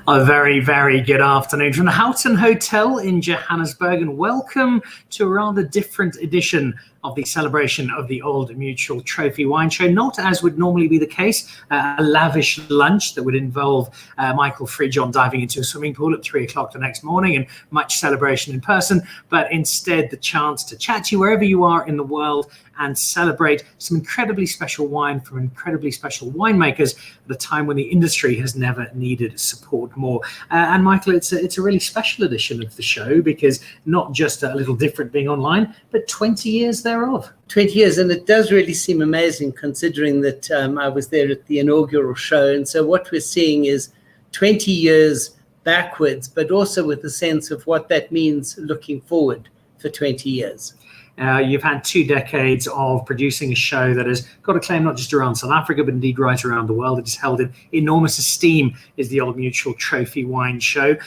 A very, very good afternoon from the Houghton Hotel in Johannesburg, and welcome to a rather different edition of the celebration of the Old Mutual Trophy Wine Show. Not as would normally be the case, a lavish lunch that would involve Michael Fridjhon diving into a swimming pool at 3 o'clock the next morning and much celebration in person, but instead the chance to chat to you wherever you are in the world and celebrate some incredibly special wine from incredibly special winemakers at a time when the industry has never needed support more. And Michael, it's a really special edition of the show because not just a little different being online, but 20 years thereof. 20 years, and it does really seem amazing considering that I was there at the inaugural show. And so what we're seeing is 20 years backwards, but also with a sense of what that means looking forward for 20 years. You've had 2 decades of producing a show that has got acclaim not just around South Africa, but indeed right around the world. It is held in enormous esteem, is the Old Mutual Trophy Wine Show.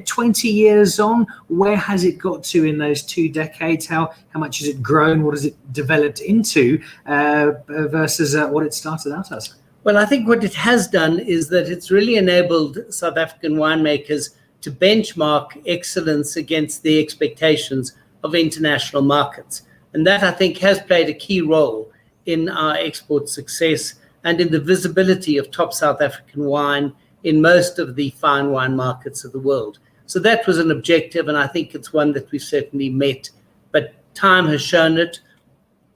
20 years on, where has it got to in those 2 decades? How much has it grown? What has it developed into versus what it started out as? Well, I think what it has done is that it's really enabled South African winemakers to benchmark excellence against the expectations of international markets. And that, I think, has played a key role in our export success and in the visibility of top South African wine in most of the fine wine markets of the world. So that was an objective, and I think it's one that we've certainly met. But time has shown it,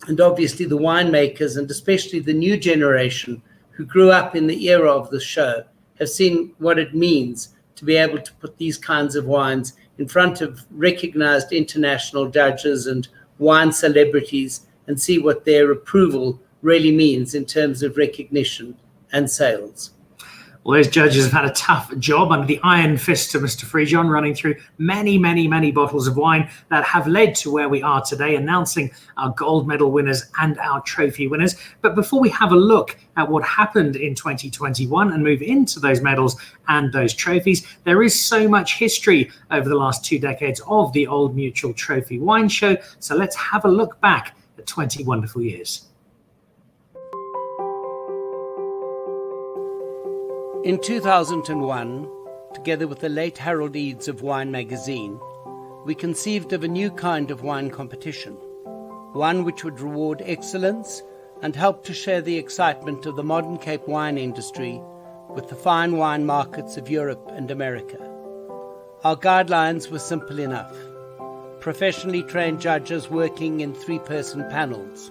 and obviously the winemakers, and especially the new generation who grew up in the era of the show, have seen what it means to be able to put these kinds of wines in front of recognized international judges and wine celebrities and see what their approval really means in terms of recognition and sales. Well, those judges have had a tough job under the iron fist of Mr. Fridjhon, running through many, many, many bottles of wine that have led to where we are today, announcing our gold medal winners and our trophy winners. But before we have a look at what happened in 2021 and move into those medals and those trophies, there is so much history over the last 2 decades of the Old Mutual Trophy Wine Show. So let's have a look back at 20 wonderful years. In 2001, together with the late Harold Eads of Wine magazine, we conceived of a new kind of wine competition, one which would reward excellence and help to share the excitement of the modern Cape wine industry with the fine wine markets of Europe and America. Our guidelines were simple enough: professionally trained judges working in 3-person panels,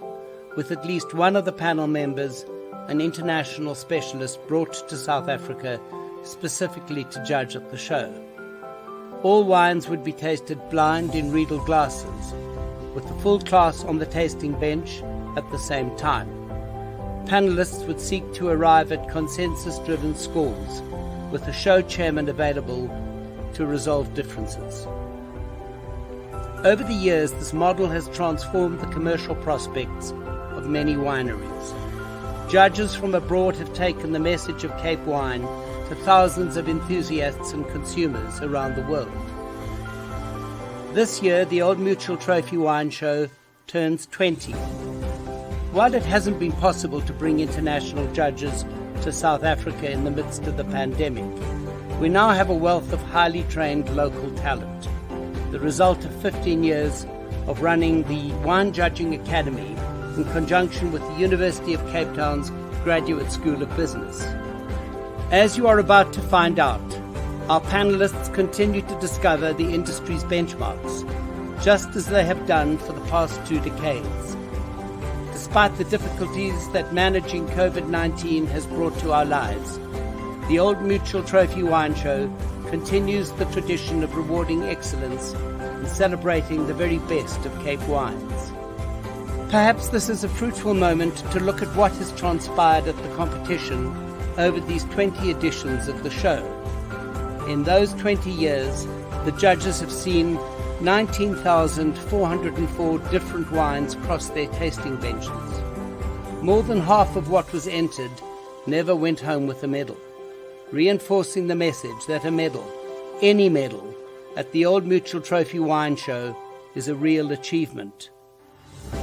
with at least one of the panel members an international specialist brought to South Africa specifically to judge at the show. All wines would be tasted blind in Riedel glasses, with the full class on the tasting bench at the same time. Panelists would seek to arrive at consensus-driven scores, with a show chairman available to resolve differences. Over the years, this model has transformed the commercial prospects of many wineries. Judges from abroad have taken the message of Cape wine to thousands of enthusiasts and consumers around the world. This year, the Old Mutual Trophy Wine Show turns 20. While it hasn't been possible to bring international judges to South Africa in the midst of the pandemic, we now have a wealth of highly trained local talent, the result of 15 years of running the Wine Judging Academy in conjunction with the University of Cape Town's Graduate School of Business. As you are about to find out, our panelists continue to discover the industry's benchmarks, just as they have done for the past 2 decades. Despite the difficulties that managing COVID-19 has brought to our lives, the Old Mutual Trophy Wine Show continues the tradition of rewarding excellence and celebrating the very best of Cape wines. Perhaps this is a fruitful moment to look at what has transpired at the competition over these 20 editions of the show. In those 20 years, the judges have seen 19,404 different wines cross their tasting benches. More than half of what was entered never went home with a medal, reinforcing the message that a medal, any medal, at the Old Mutual Trophy Wine Show is a real achievement.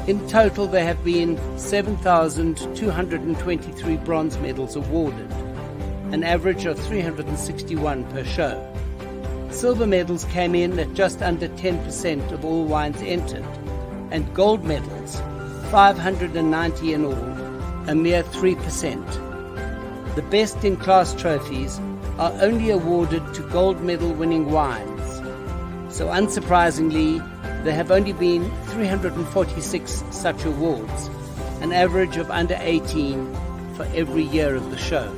In total, there have been 7,223 bronze medals awarded, an average of 361 per show. Silver medals came in at just under 10% of all wines entered, and gold medals, 590 in all, a mere 3%. The best-in-class trophies are only awarded to gold medal-winning wines. So unsurprisingly, there have only been 346 such awards, an average of under 18 for every year of the show.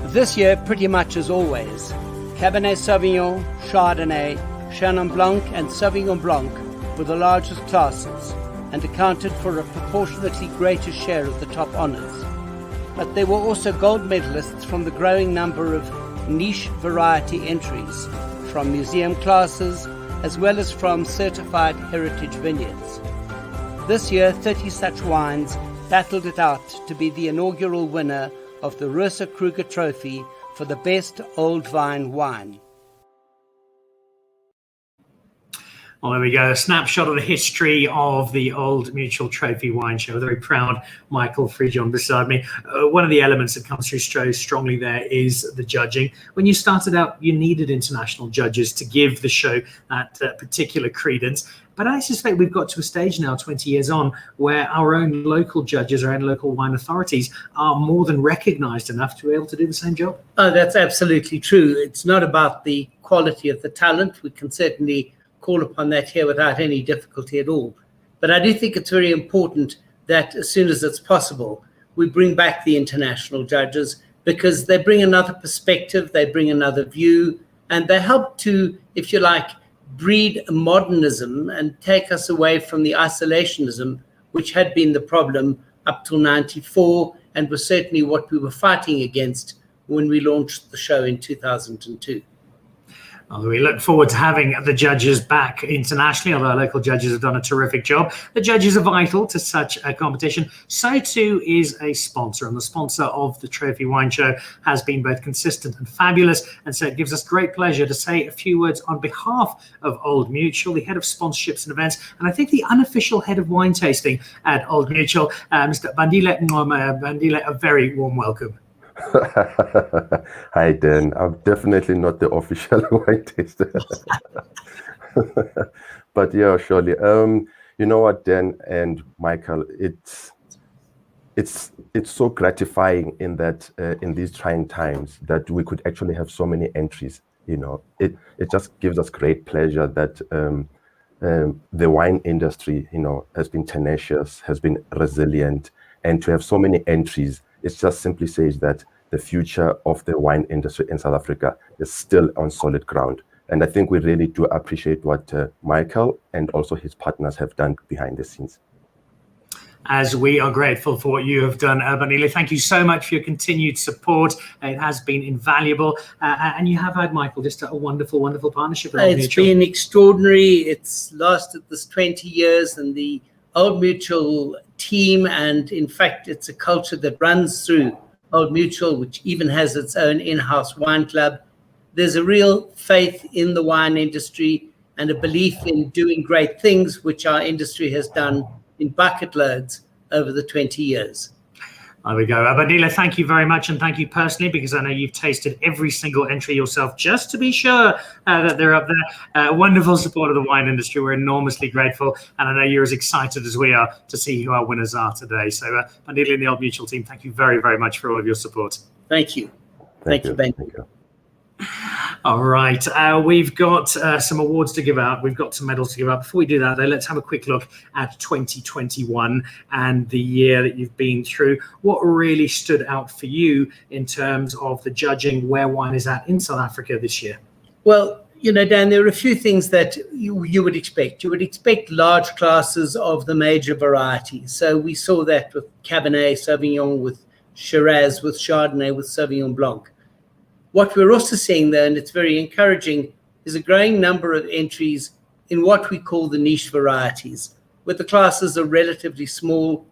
This year, pretty much as always, Cabernet Sauvignon, Chardonnay, Chenin Blanc and Sauvignon Blanc were the largest classes and accounted for a proportionately greater share of the top honours. But there were also gold medalists from the growing number of niche variety entries, from museum classes, as well as from certified heritage vineyards. This year, 30 such wines battled it out to be the inaugural winner of the Rosa Kruger Trophy for the best old vine wine. Well, there we go. A snapshot of the history of the Old Mutual Trophy Wine Show. Very proud Michael Fridjhon beside me. One of the elements that comes through so strongly there is the judging. When you started out, you needed international judges to give the show that particular credence. But I suspect we've got to a stage now, 20 years on, where our own local judges, our own local wine authorities are more than recognized enough to be able to do the same job. Oh, that's absolutely true. It's not about the quality of the talent. We can certainly call upon that here without any difficulty at all. But I do think it's very important that as soon as it's possible, we bring back the international judges, because they bring another perspective, they bring another view, and they help to, if you like, breed modernism and take us away from the isolationism which had been the problem up till 94 and was certainly what we were fighting against when we launched the show in 2002. Well, we look forward to having the judges back internationally, although our local judges have done a terrific job. The judges are vital to such a competition. So too is a sponsor, and the sponsor of the Trophy Wine Show has been both consistent and fabulous. And so it gives us great pleasure to say a few words on behalf of Old Mutual, the head of sponsorships and events, and I think the unofficial head of wine tasting at Old Mutual, Mr. Bandile, a very warm welcome. Hi, Dan. I'm definitely not the official wine taster. But yeah, surely. You know what, Dan and Michael, it's so gratifying in that in these trying times that we could actually have so many entries. You know, it just gives us great pleasure that the wine industry, you know, has been tenacious, has been resilient, and to have so many entries, it just simply says that the future of the wine industry in South Africa is still on solid ground. And I think we really do appreciate what Michael and also his partners have done behind the scenes. As we are grateful for what you have done, Bandile. Thank you so much for your continued support. It has been invaluable. And you have had, Michael, just a wonderful, wonderful partnership with Old Mutual. It's been extraordinary. It's lasted this 20 years, and the Old Mutual team, and in fact, it's a culture that runs through Old Mutual, which even has its own in-house wine club. There's a real faith in the wine industry and a belief in doing great things, which our industry has done in bucket loads over the 20 years. There we go. Bandile, thank you very much, and thank you personally, because I know you've tasted every single entry yourself, just to be sure that they're up there. Wonderful support of the wine industry. We're enormously grateful, and I know you're as excited as we are to see who our winners are today. So Bandile and the Old Mutual team, thank you very, very much for all of your support. Thank you. Thank you, Ben. Thank you. All right, we've got some awards to give out. We've got some medals to give out. Before we do that, though, let's have a quick look at 2021 and the year that you've been through. What really stood out for you in terms of the judging where wine is at in South Africa this year? Well, you know, Dan, there are a few things that you would expect. You would expect large classes of the major varieties. So we saw that with Cabernet Sauvignon, with Shiraz, with Chardonnay, with Sauvignon Blanc. What we're also seeing, though, and it's very encouraging, is a growing number of entries in what we call the niche varieties, where the classes are relatively small.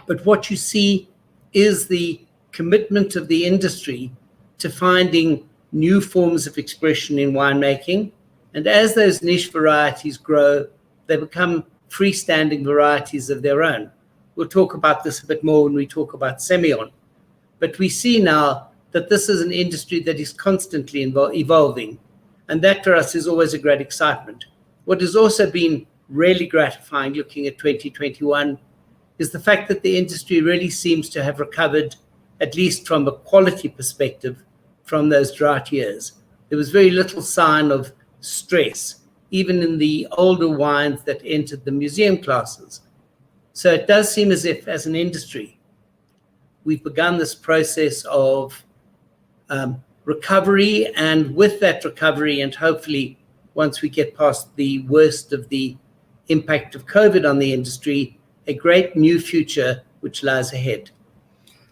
But what you see is the commitment of the industry to finding new forms of expression in winemaking. And as those niche varieties grow, they become freestanding varieties of their own. We'll talk about this a bit more when we talk about Semillon. But we see now that this is an industry that is constantly evolving. And that for us is always a great excitement. What has also been really gratifying looking at 2021 is the fact that the industry really seems to have recovered, at least from a quality perspective, from those drought years. There was very little sign of stress, even in the older wines that entered the museum classes. So it does seem as if, as an industry, we've begun this process of recovery, and with that recovery, and hopefully once we get past the worst of the impact of COVID on the industry, a great new future which lies ahead.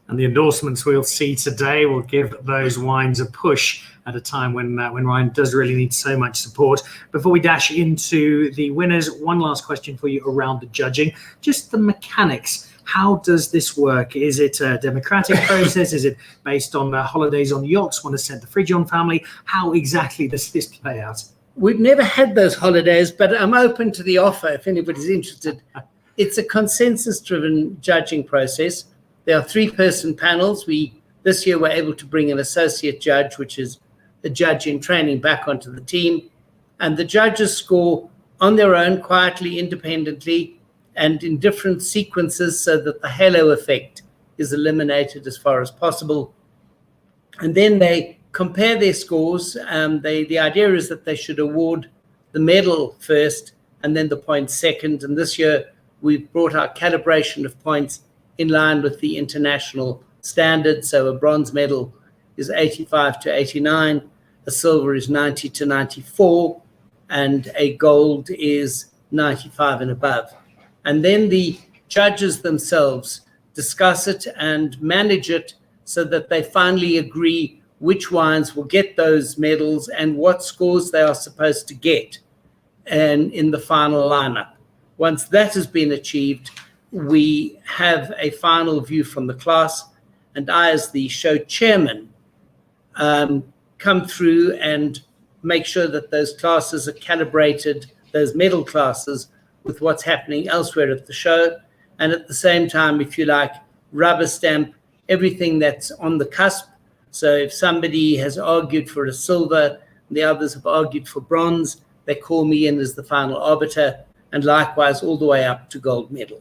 And the endorsements we'll see today will give those wines a push at a time when wine does really need so much support. Before we dash into the winners, one last question for you around the judging. Just the mechanics. How does this work? Is it a democratic process? Is it based on holidays on yachts when it's sent the Fridjhon family? How exactly does this play out? We've never had those holidays, but I'm open to the offer if anybody's interested. It's a consensus-driven judging process. There are 3-person panels. We this year were able to bring an associate judge, which is a judge in training, back onto the team. And the judges score on their own, quietly, independently, and in different sequences so that the halo effect is eliminated as far as possible. And then they compare their scores. The idea is that they should award the medal first and then the points second. And this year we've brought our calibration of points in line with the international standards. So a bronze medal is 85 to 89, a silver is 90 to 94, and a gold is 95 and above. And then the judges themselves discuss it and manage it so that they finally agree which wines will get those medals and what scores they are supposed to get and in the final lineup. Once that has been achieved, we have a final view from the class, and I, as the show chairman, come through and make sure that those classes are calibrated, those medal classes, with what's happening elsewhere at the show, and at the same time, if you like, rubber stamp everything that's on the cusp. So if somebody has argued for a silver, the others have argued for bronze, they call me in as the final arbiter, and likewise all the way up to gold medal.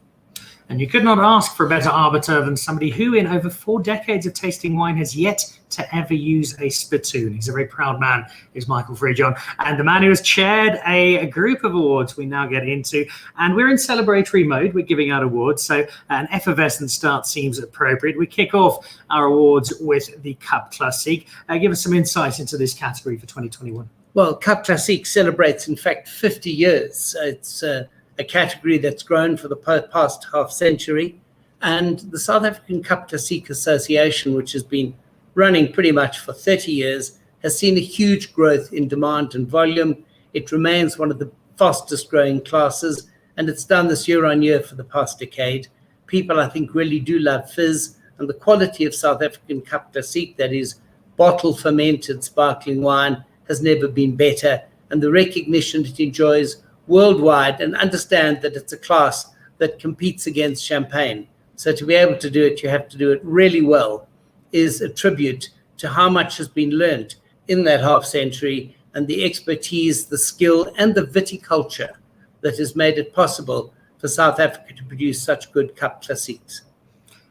And you could not ask for a better arbiter than somebody who, in over 4 decades of tasting wine, has yet to ever use a spittoon. He's a very proud man, is Michael Fridjhon, and the man who has chaired a group of awards we now get into. And we're in celebratory mode. We're giving out awards, so an effervescent start seems appropriate. We kick off our awards with the Cup Classique. Give us some insight into this category for 2021. Well, Cup Classique celebrates, in fact, 50 years. It's a category that's grown for the past half century. And the South African Cup Classique Association, which has been running pretty much for 30 years, has seen a huge growth in demand and volume. It remains one of the fastest growing classes, and it's done this year on year for the past decade. People, I think, really do love fizz, and the quality of South African Cup Classique, that is bottle fermented sparkling wine, has never been better. And the recognition it enjoys worldwide, and understand that it's a class that competes against champagne. So to be able to do it, you have to do it really well, is a tribute to how much has been learned in that half century, and the expertise, the skill, and the viticulture that has made it possible for South Africa to produce such good Cup Classiques.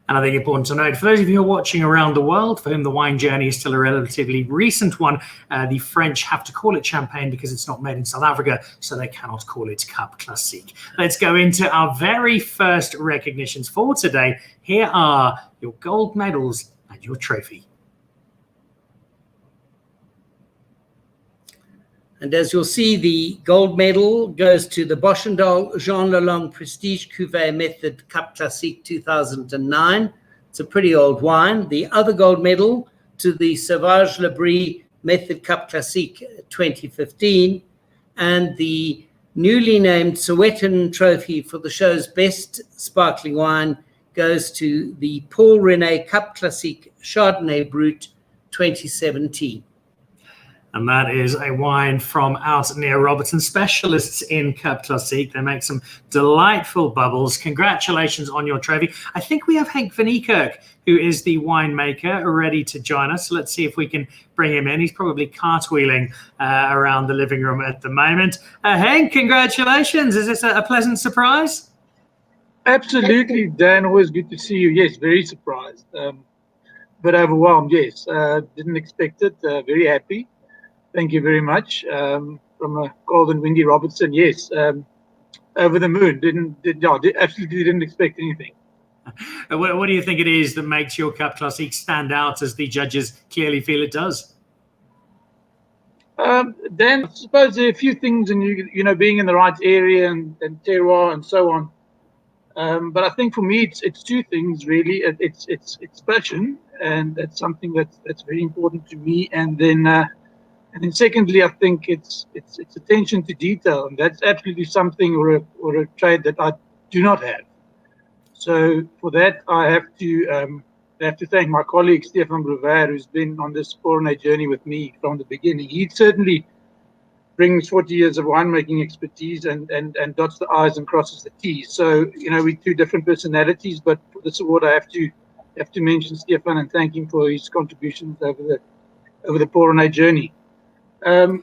And I think important to note, for those of you who are watching around the world, for whom the wine journey is still a relatively recent one, the French have to call it champagne because it's not made in South Africa, so they cannot call it Cup Classique. Let's go into our very first recognitions for today. Here are your gold medals and your trophy. And as you'll see, the gold medal goes to the Boschendal Jean Lalonde Prestige Cuvée Method Cup Classique 2009. It's a pretty old wine. The other gold medal to the Sauvage Le Brie Method Cup Classique 2015. And the newly named Sowetan trophy for the show's best sparkling wine goes to the Paul René Cup Classique Chardonnay Brut 2017. And that is a wine from out near Robertson, specialists in Cab Classique. They make some delightful bubbles. Congratulations on your trophy. I think we have Henk van Niekerk, who is the winemaker, ready to join us. So let's see if we can bring him in. He's probably cartwheeling around the living room at the moment. Henk, congratulations. Is this a pleasant surprise? Absolutely, Dan. Always good to see you. Yes, very surprised. But overwhelmed, yes. Didn't expect it. Very happy. Thank you very much. From a cold and windy Robertson, yes. Over the moon. Absolutely didn't expect anything. What do you think it is that makes your Cab Classique stand out as the judges clearly feel it does? Dan, I suppose there are a few things, and being in the right area and terroir and so on. But I think for me, it's two things really. It's passion, and that's something that's very important to me. And then secondly, I think it's attention to detail, and that's absolutely something or a trait that I do not have. So for that, I have to thank my colleague Stefan Brewer, who's been on this Chardonnay journey with me from the beginning. He certainly brings 40 years of winemaking expertise and dots the I's and crosses the T's. So we're two different personalities, but for this award, I have to mention Stefan and thank him for his contributions over the Chardonnay journey. The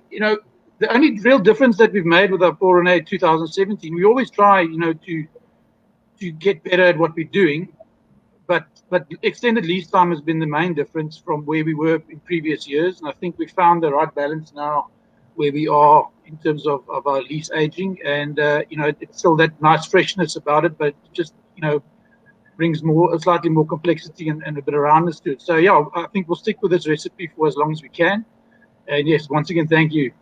only real difference that we've made with our Chardonnay 2017, we always try to get better at what we're doing, but extended lease time has been the main difference from where we were in previous years, and I think we found the right balance now where we are in terms of our lease aging, and it's still that nice freshness about it, but just brings slightly more complexity and a bit of roundness to it. So yeah, I think we'll stick with this recipe for as long as we can. And yes, once again, thank you.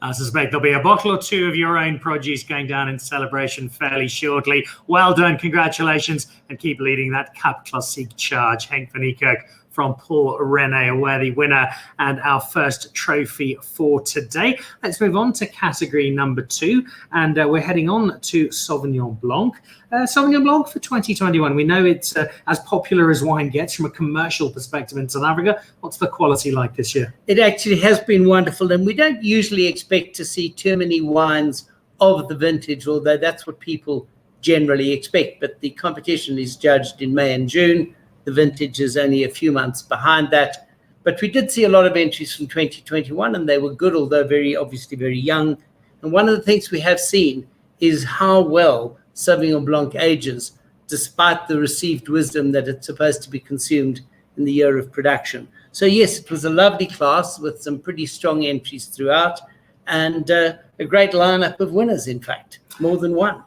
I suspect there'll be a bottle or two of your own produce going down in celebration fairly shortly. Well done, congratulations, and keep leading that Cab Classique charge. Henk van Niekerk from Paul Rene, a worthy winner and our first trophy for today. Let's move on to category number 2, and we're heading on to Sauvignon Blanc. Sauvignon Blanc for 2021. We know it's as popular as wine gets from a commercial perspective in South Africa. What's the quality like this year? It actually has been wonderful, and we don't usually expect to see too many wines of the vintage, although that's what people generally expect. But the competition is judged in May and June. The vintage is only a few months behind that. But we did see a lot of entries from 2021, and they were good, although obviously very young. And one of the things we have seen is how well Sauvignon Blanc ages, despite the received wisdom that it's supposed to be consumed in the year of production. So yes, it was a lovely class with some pretty strong entries throughout, and a great lineup of winners, in fact. More than one.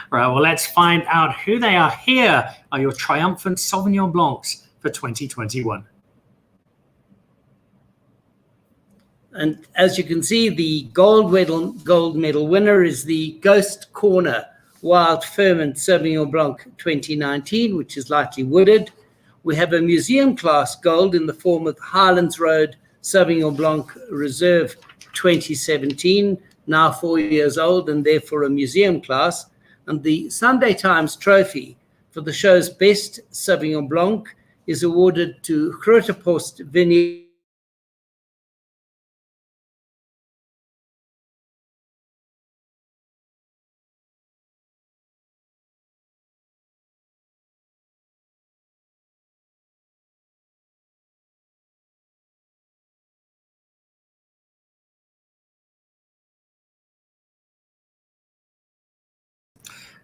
Right, well, let's find out who they are. Here are your triumphant Sauvignon Blancs for 2021. And as you can see, the gold medal winner is the Ghost Corner Wild Ferment Sauvignon Blanc 2019, which is lightly wooded. We have a museum class gold in the form of Highlands Road Sauvignon Blanc Reserve 2017, now 4 years old and therefore a museum class. And the Sunday Times trophy for the show's best Sauvignon Blanc is awarded to Grotepost Vineyard.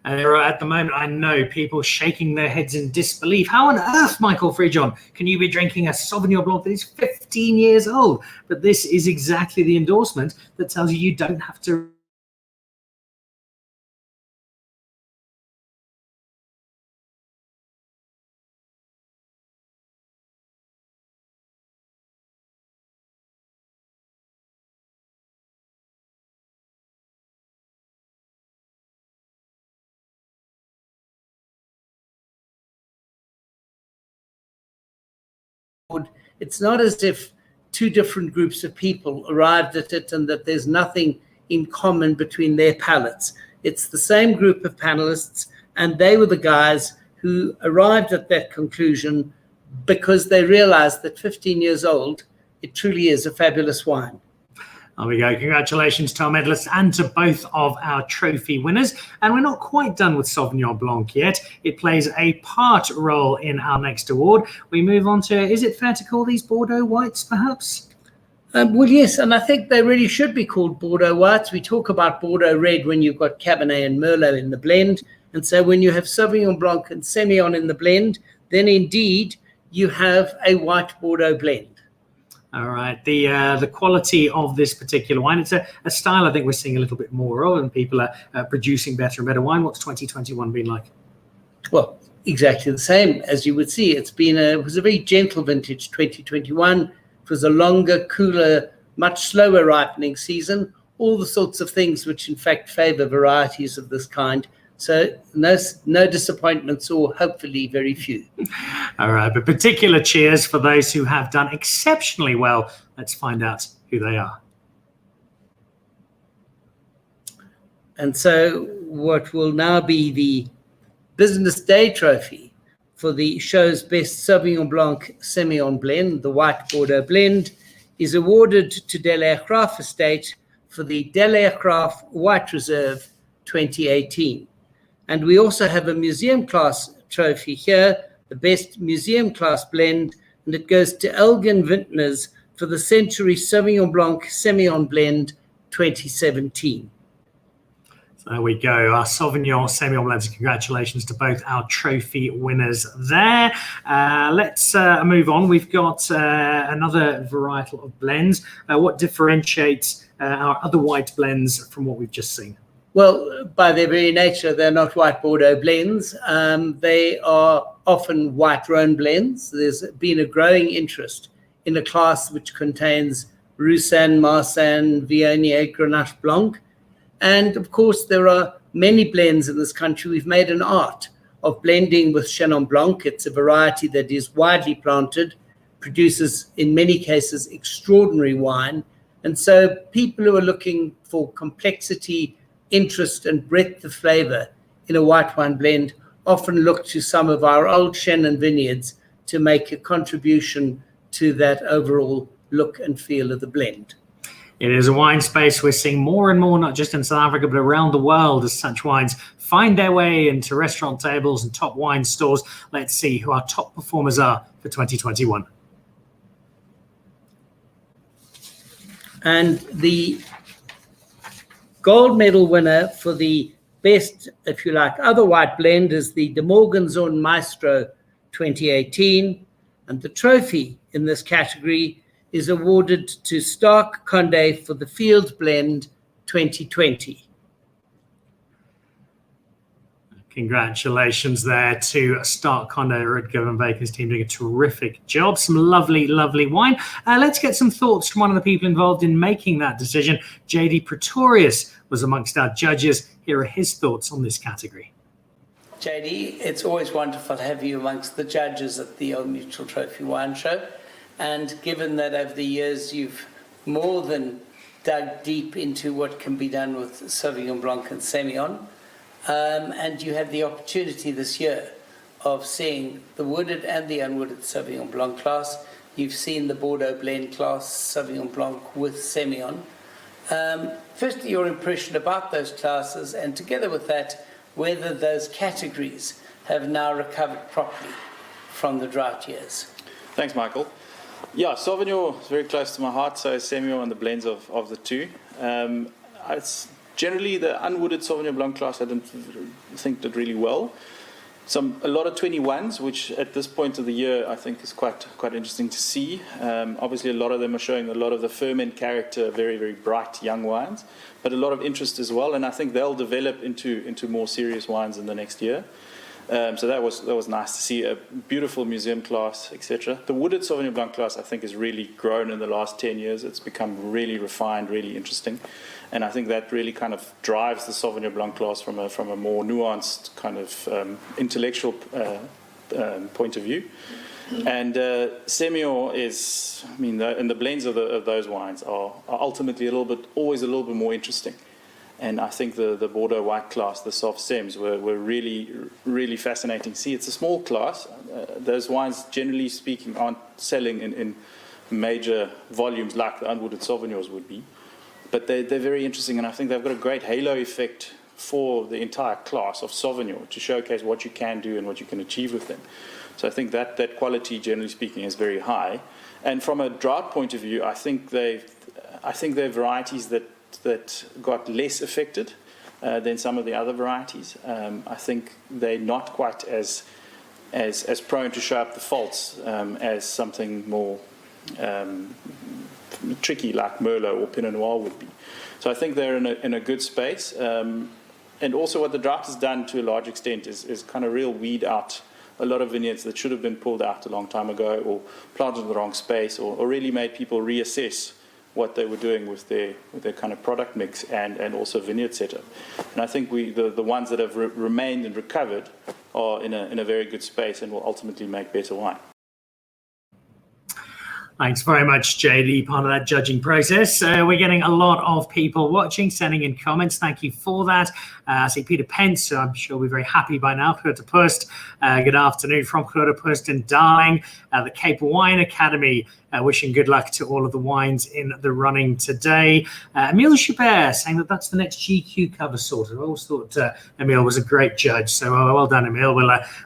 And there are, at the moment, I know, people shaking their heads in disbelief. How on earth, Michael Fridjhon, can you be drinking a Sauvignon Blanc that is 15 years old? But this is exactly the endorsement that tells you don't have to It's not as if two different groups of people arrived at it and that there's nothing in common between their palates. It's the same group of panelists, and they were the guys who arrived at that conclusion because they realized that 15 years old it truly is a fabulous wine. There we go. Congratulations to our medalists and to both of our trophy winners. And we're not quite done with Sauvignon Blanc yet. It plays a part role in our next award. We move on to, is it fair to call these Bordeaux whites, perhaps? Well, yes, and I think they really should be called Bordeaux whites. We talk about Bordeaux red when you've got Cabernet and Merlot in the blend. And so when you have Sauvignon Blanc and Semillon in the blend, then indeed you have a white Bordeaux blend. All right, the quality of this particular wine, it's a style I think we're seeing a little bit more of, and people are producing better and better wine. What's 2021 been like? Well, exactly the same as you would see. It was a very gentle vintage, 2021. It was a longer, cooler, much slower ripening season, all the sorts of things which in fact favor varieties of this kind. So no disappointments, or hopefully very few. All right, but particular cheers for those who have done exceptionally well. Let's find out who they are. And so what will now be the Business Day Trophy for the show's best Sauvignon Blanc Semillon blend, the white Bordeaux blend, is awarded to Delaire Estate for the Delaire White Reserve 2018. And we also have a museum class trophy here, the best museum class blend, and it goes to Elgin Vintners for the Century Sauvignon Blanc Semillon blend 2017. So there we go, our Sauvignon Semillon blends. Congratulations to both our trophy winners there. Let's move on. We've got another varietal of blends. What differentiates our other white blends from what we've just seen? Well, by their very nature, they're not white Bordeaux blends. They are often white Rhone blends. There's been a growing interest in a class which contains Roussanne, Marsanne, Viognier, Grenache Blanc. And of course, there are many blends in this country. We've made an art of blending with Chenin Blanc. It's a variety that is widely planted, produces in many cases extraordinary wine. And so people who are looking for complexity, interest and breadth of flavor in a white wine blend often look to some of our old Chenin vineyards to make a contribution to that overall look and feel of the blend. It is a wine space we're seeing more and more, not just in South Africa, but around the world, as such wines find their way into restaurant tables and top wine stores. Let's see who our top performers are for 2021. And the gold medal winner for the best, if you like, other white blend is the De Morganson Maestro 2018. And the trophy in this category is awarded to Stark Conde for the Field Blend 2020. Congratulations there to Stark Conde. Rutger van Beeken's team doing a terrific job. Some lovely, lovely wine. Let's get some thoughts from one of the people involved in making that decision. JD Pretorius was amongst our judges. Here are his thoughts on this category. JD, it's always wonderful to have you amongst the judges at the Old Mutual Trophy Wine Show. And given that over the years you've more than dug deep into what can be done with Sauvignon Blanc and Semillon, and you had the opportunity this year of seeing the wooded and the unwooded Sauvignon Blanc class. You've seen the Bordeaux blend class, Sauvignon Blanc with Semillon. Firstly, your impression about those classes, and together with that, whether those categories have now recovered properly from the drought years. Thanks, Michael. Yeah, Sauvignon is very close to my heart, so is Semillon and the blends of the two. It's generally the unwooded Sauvignon Blanc class I didn't think did really well. A lot of 21s, which at this point of the year I think is quite interesting to see. Obviously a lot of them are showing a lot of the ferment character, very, very bright young wines, but a lot of interest as well, and I think they'll develop into more serious wines in the next year. So that was nice to see, a beautiful museum class, etc. The wooded Sauvignon Blanc class I think has really grown in the last 10 years. It's become really refined, really interesting, and I think that really kind of drives the Sauvignon Blanc class from a more nuanced kind of intellectual point of view. And Semillon is, I mean, and the blends of those wines are ultimately always a little bit more interesting. And I think the Bordeaux white class, the soft Sems, were really, really fascinating. See, it's a small class. Those wines, generally speaking, aren't selling in major volumes like the unwooded Sauvignons would be. But they're very interesting, and I think they've got a great halo effect for the entire class of Sauvignon to showcase what you can do and what you can achieve with them. So I think that quality, generally speaking, is very high. And from a drought point of view, I think they're varieties that got less affected than some of the other varieties. I think they're not quite as prone to show up the faults as something more tricky like Merlot or Pinot Noir would be. So I think they're in a good space. And also what the drought has done to a large extent is kind of real weed out a lot of vineyards that should have been pulled out a long time ago or planted in the wrong space or really made people reassess what they were doing with their kind of product mix and also vineyard setup. And I think the ones that have remained and recovered are in a very good space and will ultimately make better wine. Thanks very much, JD, part of that judging process. We're getting a lot of people watching, sending in comments. Thank you for that. I see Peter Pence, I'm sure we're very happy by now. Grote Post, good afternoon from Grote Post in Darling. The Cape Wine Academy, wishing good luck to all of the wines in the running today. Emile Joubert saying that's the next GQ cover sorted. I always thought Emile was a great judge, so well done, Emile.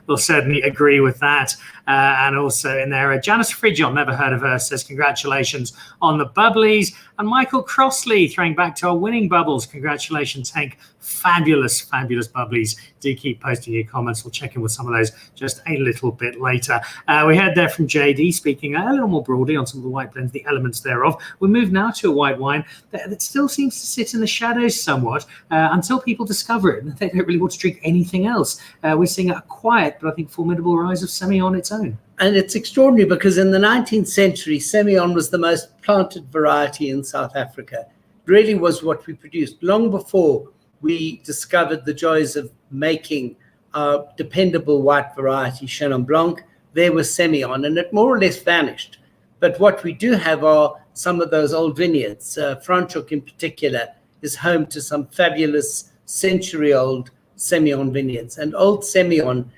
We'll certainly agree with that. And also in there, Janice Fridjhon, never heard of her, says congratulations on the bubblies. And Michael Crossley throwing back to our winning bubbles. Congratulations, Hank. Fabulous, fabulous bubblies. Do keep posting your comments. We'll check in with some of those just a little bit later. We heard there from JD speaking a little more broadly on some of the white blends, the elements thereof. We move now to a white wine that still seems to sit in the shadows somewhat until people discover it and they don't really want to drink anything else. We're seeing a quiet but I think formidable rise of Semillon on its own. And it's extraordinary because in the 19th century, Semillon was the most planted variety in South Africa. It really was what we produced. Long before we discovered the joys of making our dependable white variety, Chenin Blanc, there was Semillon, and it more or less vanished. But what we do have are some of those old vineyards. Franschhoek in particular is home to some fabulous century-old Semillon vineyards. And old Semillon,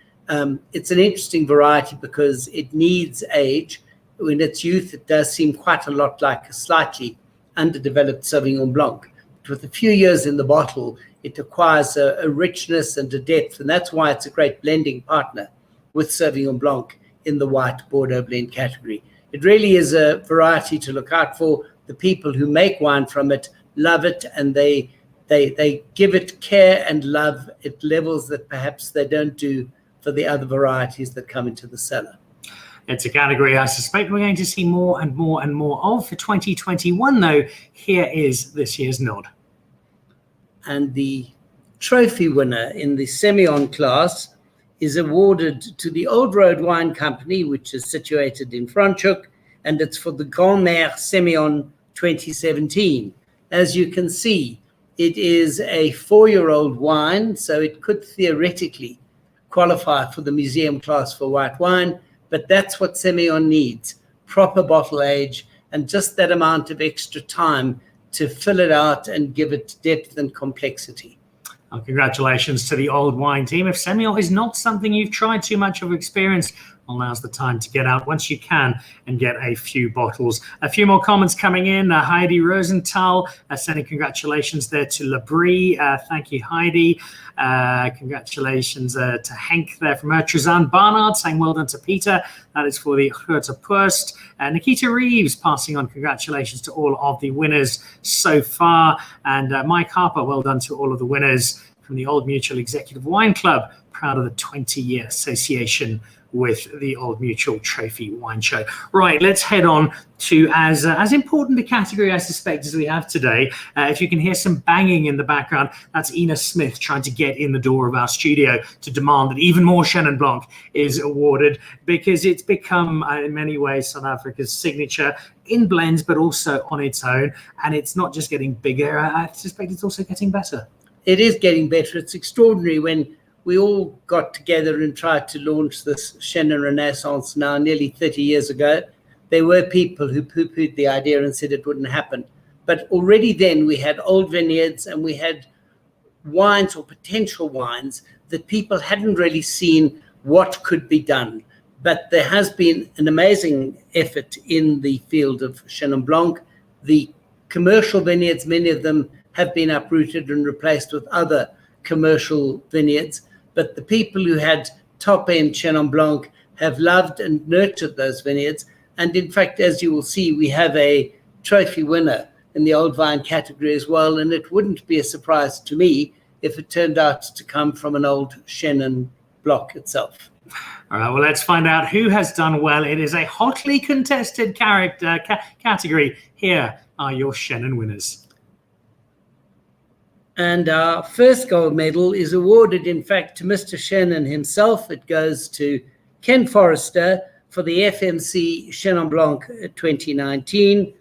it's an interesting variety because it needs age. In its youth, it does seem quite a lot like a slightly underdeveloped Sauvignon Blanc. But with a few years in the bottle, it acquires a richness and a depth, and that's why it's a great blending partner with Sauvignon Blanc in the white Bordeaux blend category. It really is a variety to look out for. The people who make wine from it love it, and they give it care and love at levels that perhaps they don't do for the other varieties that come into the cellar. It's a category I suspect we're going to see more and more and more of. For 2021, though, here is this year's nod. And the trophy winner in the Semillon class is awarded to the Old Road Wine Company, which is situated in Franschhoek, and it's for the Grand Mère Semillon 2017. As you can see, it is a 4-year-old wine, so it could theoretically qualify for the museum class for white wine, but that's what Semillon needs, proper bottle age and just that amount of extra time to fill it out and give it depth and complexity. Well, congratulations to the old wine team. If Semillon is not something you've tried too much of experience, well, now's the time to get out once you can and get a few bottles. A few more comments coming in. Heidi Rosenthal sending congratulations there to Labrie. Thank you, Heidi. Congratulations to Henk there from her. Trizan Barnard saying well done to Peter. That is for the Grote Post. Nikita Reeves passing on congratulations to all of the winners so far. And Mike Harper, well done to all of the winners from the Old Mutual Executive Wine Club. Proud of the 20-year association with the Old Mutual Trophy Wine Show. Right, let's head on to as important a category, I suspect, as we have today. If you can hear some banging in the background, that's Ina Smith trying to get in the door of our studio to demand that even more Chenin Blanc is awarded, because it's become, in many ways, South Africa's signature in blends, but also on its own. And it's not just getting bigger, I suspect it's also getting better. It is getting better. It's extraordinary when we all got together and tried to launch this Chenin Renaissance now nearly 30 years ago. There were people who poo-pooed the idea and said it wouldn't happen. But already then we had old vineyards and we had wines or potential wines that people hadn't really seen what could be done. but there has been an amazing effort in the field of Chenin Blanc. The commercial vineyards, many of them have been uprooted and replaced with other commercial vineyards, but the people who had top-end Chenin Blanc have loved and nurtured those vineyards. And in fact, as you will see, we have a trophy winner in the old vine category as well, and it wouldn't be a surprise to me if it turned out to come from an old Chenin Blanc itself. All right, well, let's find out who has done well. It is a hotly contested category. Here are your Chenin winners. And our first gold medal is awarded, in fact, to Mr. Chenin himself. It goes to Ken Forrester for the FMC Chenin Blanc 2019.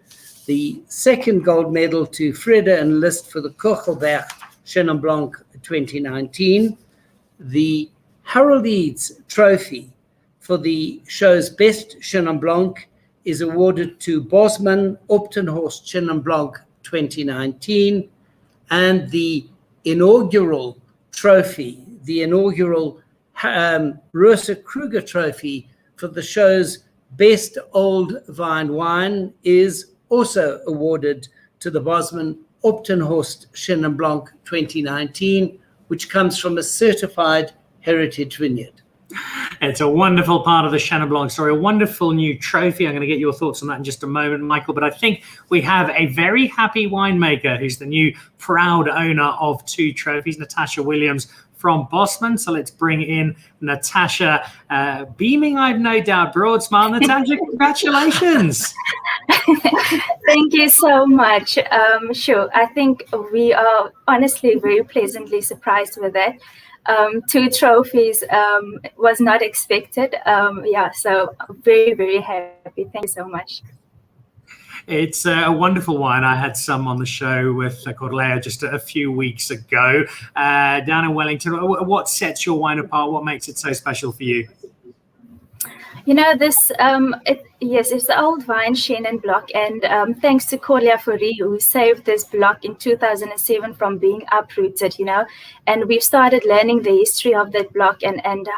The second gold medal to Frida and List for the Kochelberg Chenin Blanc 2019. The Harold Eads Trophy for the show's best Chenin Blanc is awarded to Bosman Optenhorst Chenin Blanc 2019. And the inaugural trophy, the inaugural Rosa Kruger Trophy for the show's best old vine wine is also awarded to the Bosman Optenhorst Chenin Blanc 2019, which comes from a certified heritage vineyard. It's a wonderful part of the Chenin Blanc story, a wonderful new trophy. I'm going to get your thoughts on that in just a moment, Michael. But I think we have a very happy winemaker who's the new proud owner of 2 trophies, Natasha Williams from Bosman. So let's bring in Natasha, beaming, I've no doubt, broad smile. Natasha, congratulations. Thank you so much. Sure, I think we are honestly very pleasantly surprised with that. 2 trophies was not expected. So very, very happy. Thank you so much. It's a wonderful wine. I had some on the show with Corlea just a few weeks ago down in Wellington. What sets your wine apart? What makes it so special for you? You know, this, it's the old vine Chenin Blanc, and thanks to Corlea Fourie, who saved this block in 2007 from being uprooted, and we've started learning the history of that block and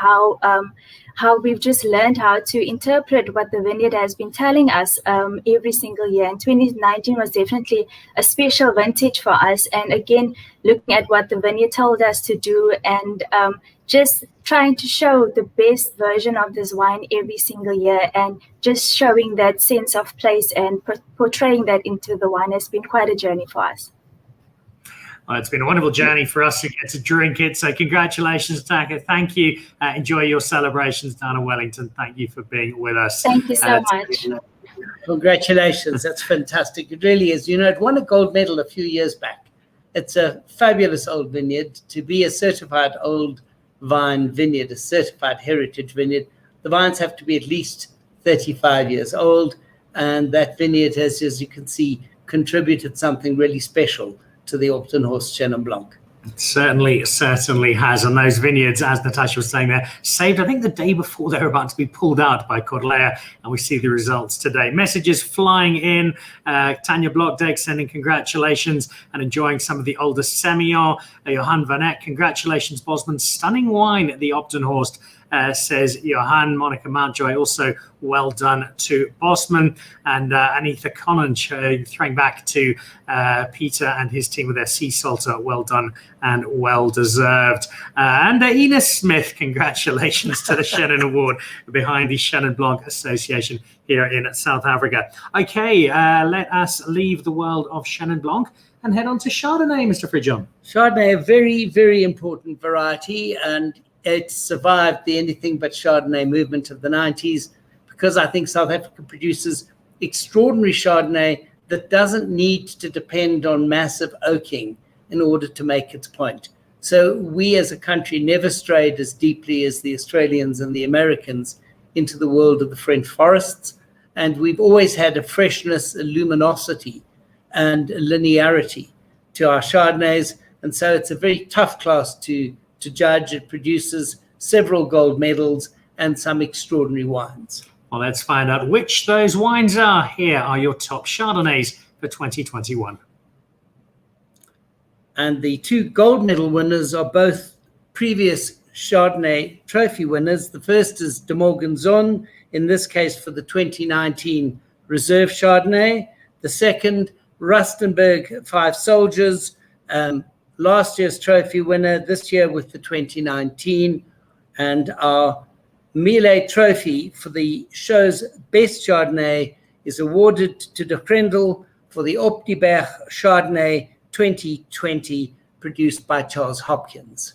how we've just learned how to interpret what the vineyard has been telling us every single year. And 2019 was definitely a special vintage for us. And again, looking at what the vineyard told us to do and just trying to show the best version of this wine every single year and just showing that sense of place and portraying that into the wine has been quite a journey for us. Well, it's been a wonderful journey for us to get to drink it. So congratulations, Taka. Thank you. Enjoy your celebrations down in Wellington. Thank you for being with us. Thank you so much. Congratulations. That's fantastic. It really is. It won a gold medal a few years back. It's a fabulous old vineyard. To be a certified old vine vineyard, a certified heritage vineyard, the vines have to be at least 35 years old. And that vineyard has, as you can see, contributed something really special to the Optenhorst Chenin Blanc. It certainly has. And those vineyards, as Natasha was saying there, saved, I think, the day before they were about to be pulled out by Corlea. And we see the results today. Messages flying in. Tanya Blockdeck sending congratulations and enjoying some of the older Semillon. Johan Van Eck, congratulations, Bosman. Stunning wine at the Optenhorst. Says Johan. Monica Mountjoy, also well done to Bosman. And Anitha Conant throwing back to Peter and his team with their sea salter. Well done and well deserved. And Ina Smith, congratulations to the Chenin Award behind the Chenin Blanc Association here in South Africa. Okay, let us leave the world of Chenin Blanc and head on to Chardonnay, Mr. Fridjhon. Chardonnay, a very, very important variety, and it survived the anything but Chardonnay movement of the 90s because I think South Africa produces extraordinary Chardonnay that doesn't need to depend on massive oaking in order to make its point. So we as a country never strayed as deeply as the Australians and the Americans into the world of the French forests. And we've always had a freshness, a luminosity, and a linearity to our Chardonnays. And so it's a very tough class to judge. It produces several gold medals and some extraordinary wines. Well, let's find out which those wines are. Here are your top Chardonnays for 2021. And the 2 gold medal winners are both previous Chardonnay trophy winners. The first is De Morganzon, in this case for the 2019 Reserve Chardonnay. The second, Rustenburg Five Soldiers, last year's trophy winner, this year with the 2019. And our Mealy Trophy for the show's best Chardonnay is awarded to De Grendel for the Optiberg Chardonnay 2020, produced by Charles Hopkins.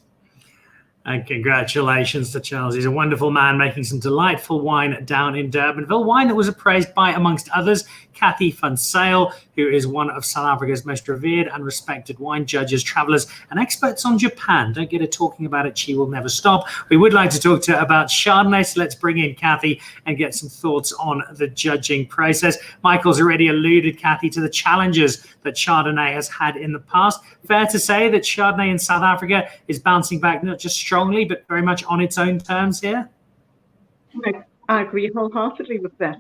And congratulations to Charles. He's a wonderful man making some delightful wine down in Durbanville. Wine that was appraised by, amongst others, Cathy van Sale, who is one of South Africa's most revered and respected wine judges, travelers, and experts on Japan. Don't get her talking about it. She will never stop. We would like to talk to her about Chardonnay, so let's bring in Cathy and get some thoughts on the judging process. Michael's already alluded, Cathy, to the challenges that Chardonnay has had in the past. Fair to say that Chardonnay in South Africa is bouncing back not just strongly, but very much on its own terms here? I agree wholeheartedly with that.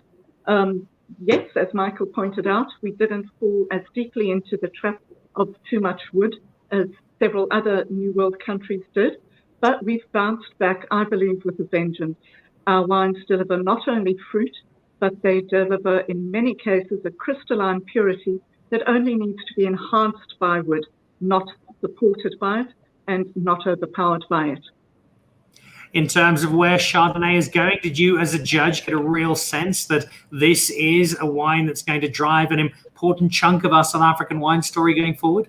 Yes, as Michael pointed out, we didn't fall as deeply into the trap of too much wood as several other New World countries did, but we've bounced back, I believe, with a vengeance. Our wines deliver not only fruit, but they deliver, in many cases, a crystalline purity that only needs to be enhanced by wood, not supported by it and not overpowered by it. In terms of where Chardonnay is going, did you as a judge get a real sense that this is a wine that's going to drive an important chunk of our South African wine story going forward?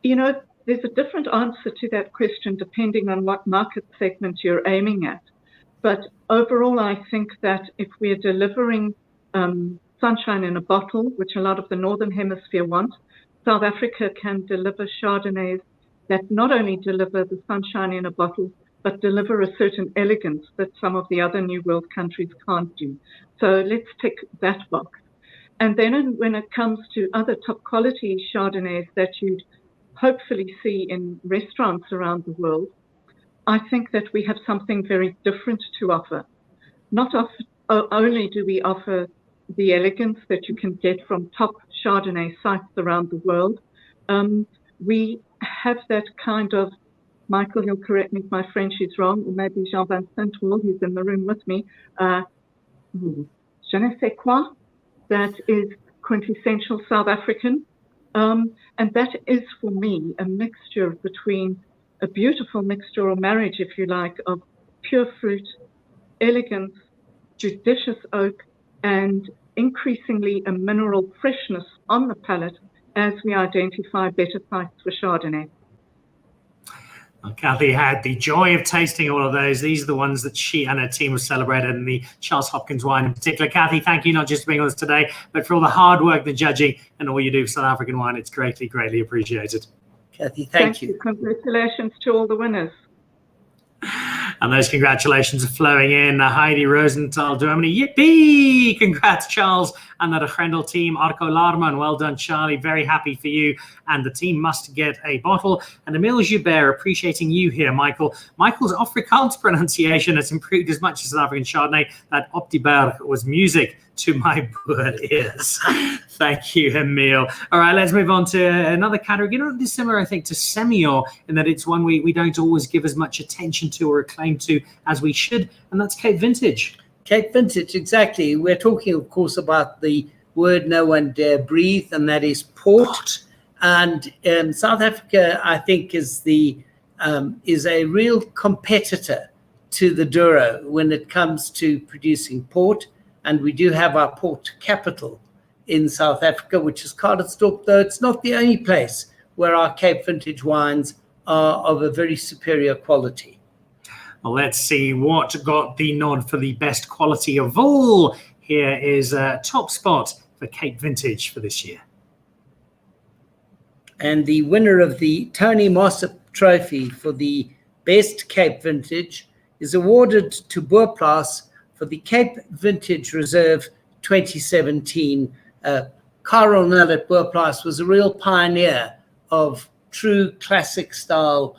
You know, there's a different answer to that question depending on what market segment you're aiming at. But overall, I think that if we're delivering sunshine in a bottle, which a lot of the Northern Hemisphere want, South Africa can deliver Chardonnays that not only deliver the sunshine in a bottle, but deliver a certain elegance that some of the other New World countries can't do. So let's tick that box. And then when it comes to other top quality Chardonnays that you'd hopefully see in restaurants around the world, I think that we have something very different to offer. Not only do we offer the elegance that you can get from top Chardonnay sites around the world, we have that kind of, Michael, you'll correct me if my French is wrong, or maybe Jean-Vincent will, who's in the room with me, je ne sais quoi, that is quintessential South African. And that is, for me, a mixture between a beautiful mixture or marriage, if you like, of pure fruit, elegance, judicious oak, and increasingly a mineral freshness on the palate as we identify better sites for Chardonnay. Well, Cathy had the joy of tasting all of those. These are the ones that she and her team have celebrated, and the Charles Hopkins wine in particular. Cathy, thank you not just for being with us today, but for all the hard work, the judging, and all you do for South African wine. It's greatly, greatly appreciated. Cathy, thank you. Congratulations to all the winners. And those congratulations are flowing in. Heidi Rosenthal, Germany. Yippee! Congrats, Charles, and the De Grendel team. Arco Larman, well done, Charlie. Very happy for you. And the team must get a bottle. And Emile Joubert, appreciating you here, Michael. Michael's Afrikaans pronunciation has improved as much as South African Chardonnay. That Optiberg was music to my poor ears. Thank you, Emile. All right, let's move on to another category. You know, similar, I think, to Semillon, in that it's one we don't always give as much attention to or acclaim to as we should, and that's Cape Vintage. Cape Vintage, exactly. We're talking, of course, about the word no one dare breathe, and that is port. And South Africa, I think, is a real competitor to the Douro when it comes to producing port. And we do have our port capital in South Africa, which is Calitzdorp, though it's not the only place where our Cape Vintage wines are of a very superior quality. Well, let's see what got the nod for the best quality of all. Here is a top spot for Cape Vintage for this year. And the winner of the Tony Mossop Trophy for the best Cape Vintage is awarded to Boerplaas for the Cape Vintage Reserve 2017. Karel Nullet Boerplaas was a real pioneer of true classic style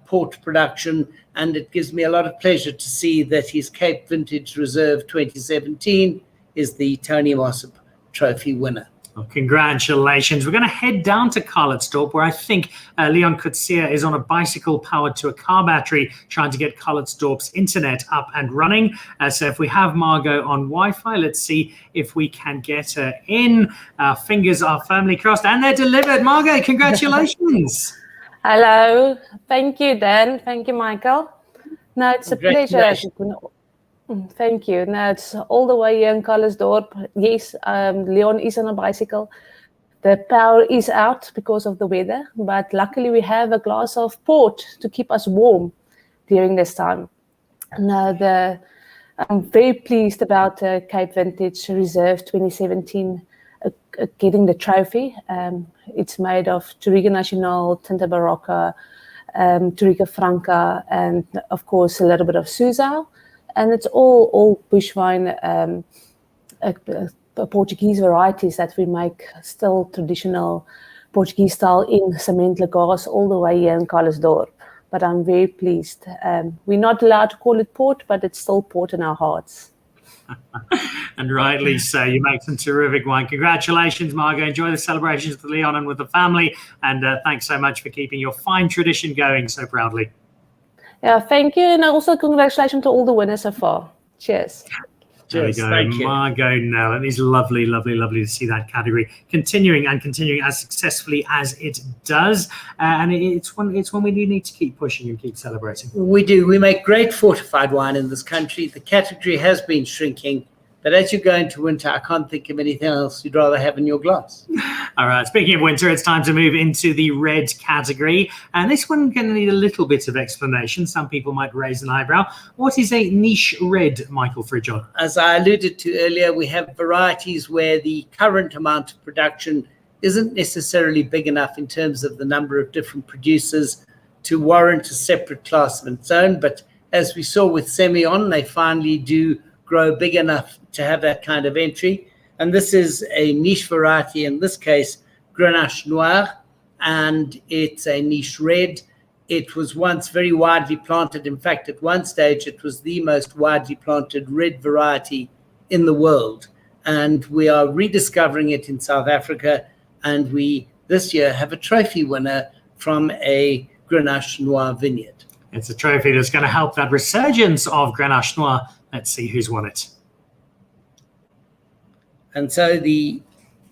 port production, and it gives me a lot of pleasure to see that his Cape Vintage Reserve 2017 is the Tony Mossop Trophy winner. Well, congratulations. We're going to head down to Carletsdorp, where I think Leon Kutsia is on a bicycle powered to a car battery trying to get Carletsdorp's internet up and running. So if we have Margot on Wi-Fi, let's see if we can get her in. Fingers are firmly crossed, and they're delivered. Margot, congratulations. Hello. Thank you, Dan. Thank you, Michael. No, it's a pleasure. Thank you. No, it's all the way here in Carletsdorp. Yes, Leon is on a bicycle. The power is out because of the weather, but luckily we have a glass of port to keep us warm during this time. Now, I'm very pleased about Cape Vintage Reserve 2017 getting the trophy. It's made of Touriga Nacional, Tinta Barroca, Touriga Franca, and of course a little bit of Suzal. And it's all bush wine, Portuguese varieties that we make, still traditional Portuguese style in cement lagars all the way here in Carletsdorp. But I'm very pleased. We're not allowed to call it port, but it's still port in our hearts. And rightly so. You make some terrific wine. Congratulations, Margot. Enjoy the celebrations with Leon and with the family. And thanks so much for keeping your fine tradition going so proudly. Yeah, thank you. And also congratulations to all the winners so far. Cheers. There we go. Margot Nell. And it's lovely, lovely, lovely to see that category continuing as successfully as it does. And it's one we do need to keep pushing and keep celebrating. We do. We make great fortified wine in this country. The category has been shrinking. But as you go into winter, I can't think of anything else you'd rather have in your glass. All right. Speaking of winter, it's time to move into the red category. And this one can need a little bit of explanation. Some people might raise an eyebrow. What is a niche red, Michael Fridjhon? As I alluded to earlier, we have varieties where the current amount of production isn't necessarily big enough in terms of the number of different producers to warrant a separate class of its own. But as we saw with Semillon, they finally do grow big enough to have that kind of entry. And this is a niche variety, in this case, Grenache Noir, and it's a niche red. It was once very widely planted. In fact, at one stage, it was the most widely planted red variety in the world. And we are rediscovering it in South Africa. And we, this year, have a trophy winner from a Grenache Noir vineyard. It's a trophy that's going to help that resurgence of Grenache Noir. Let's see who's won it. And so the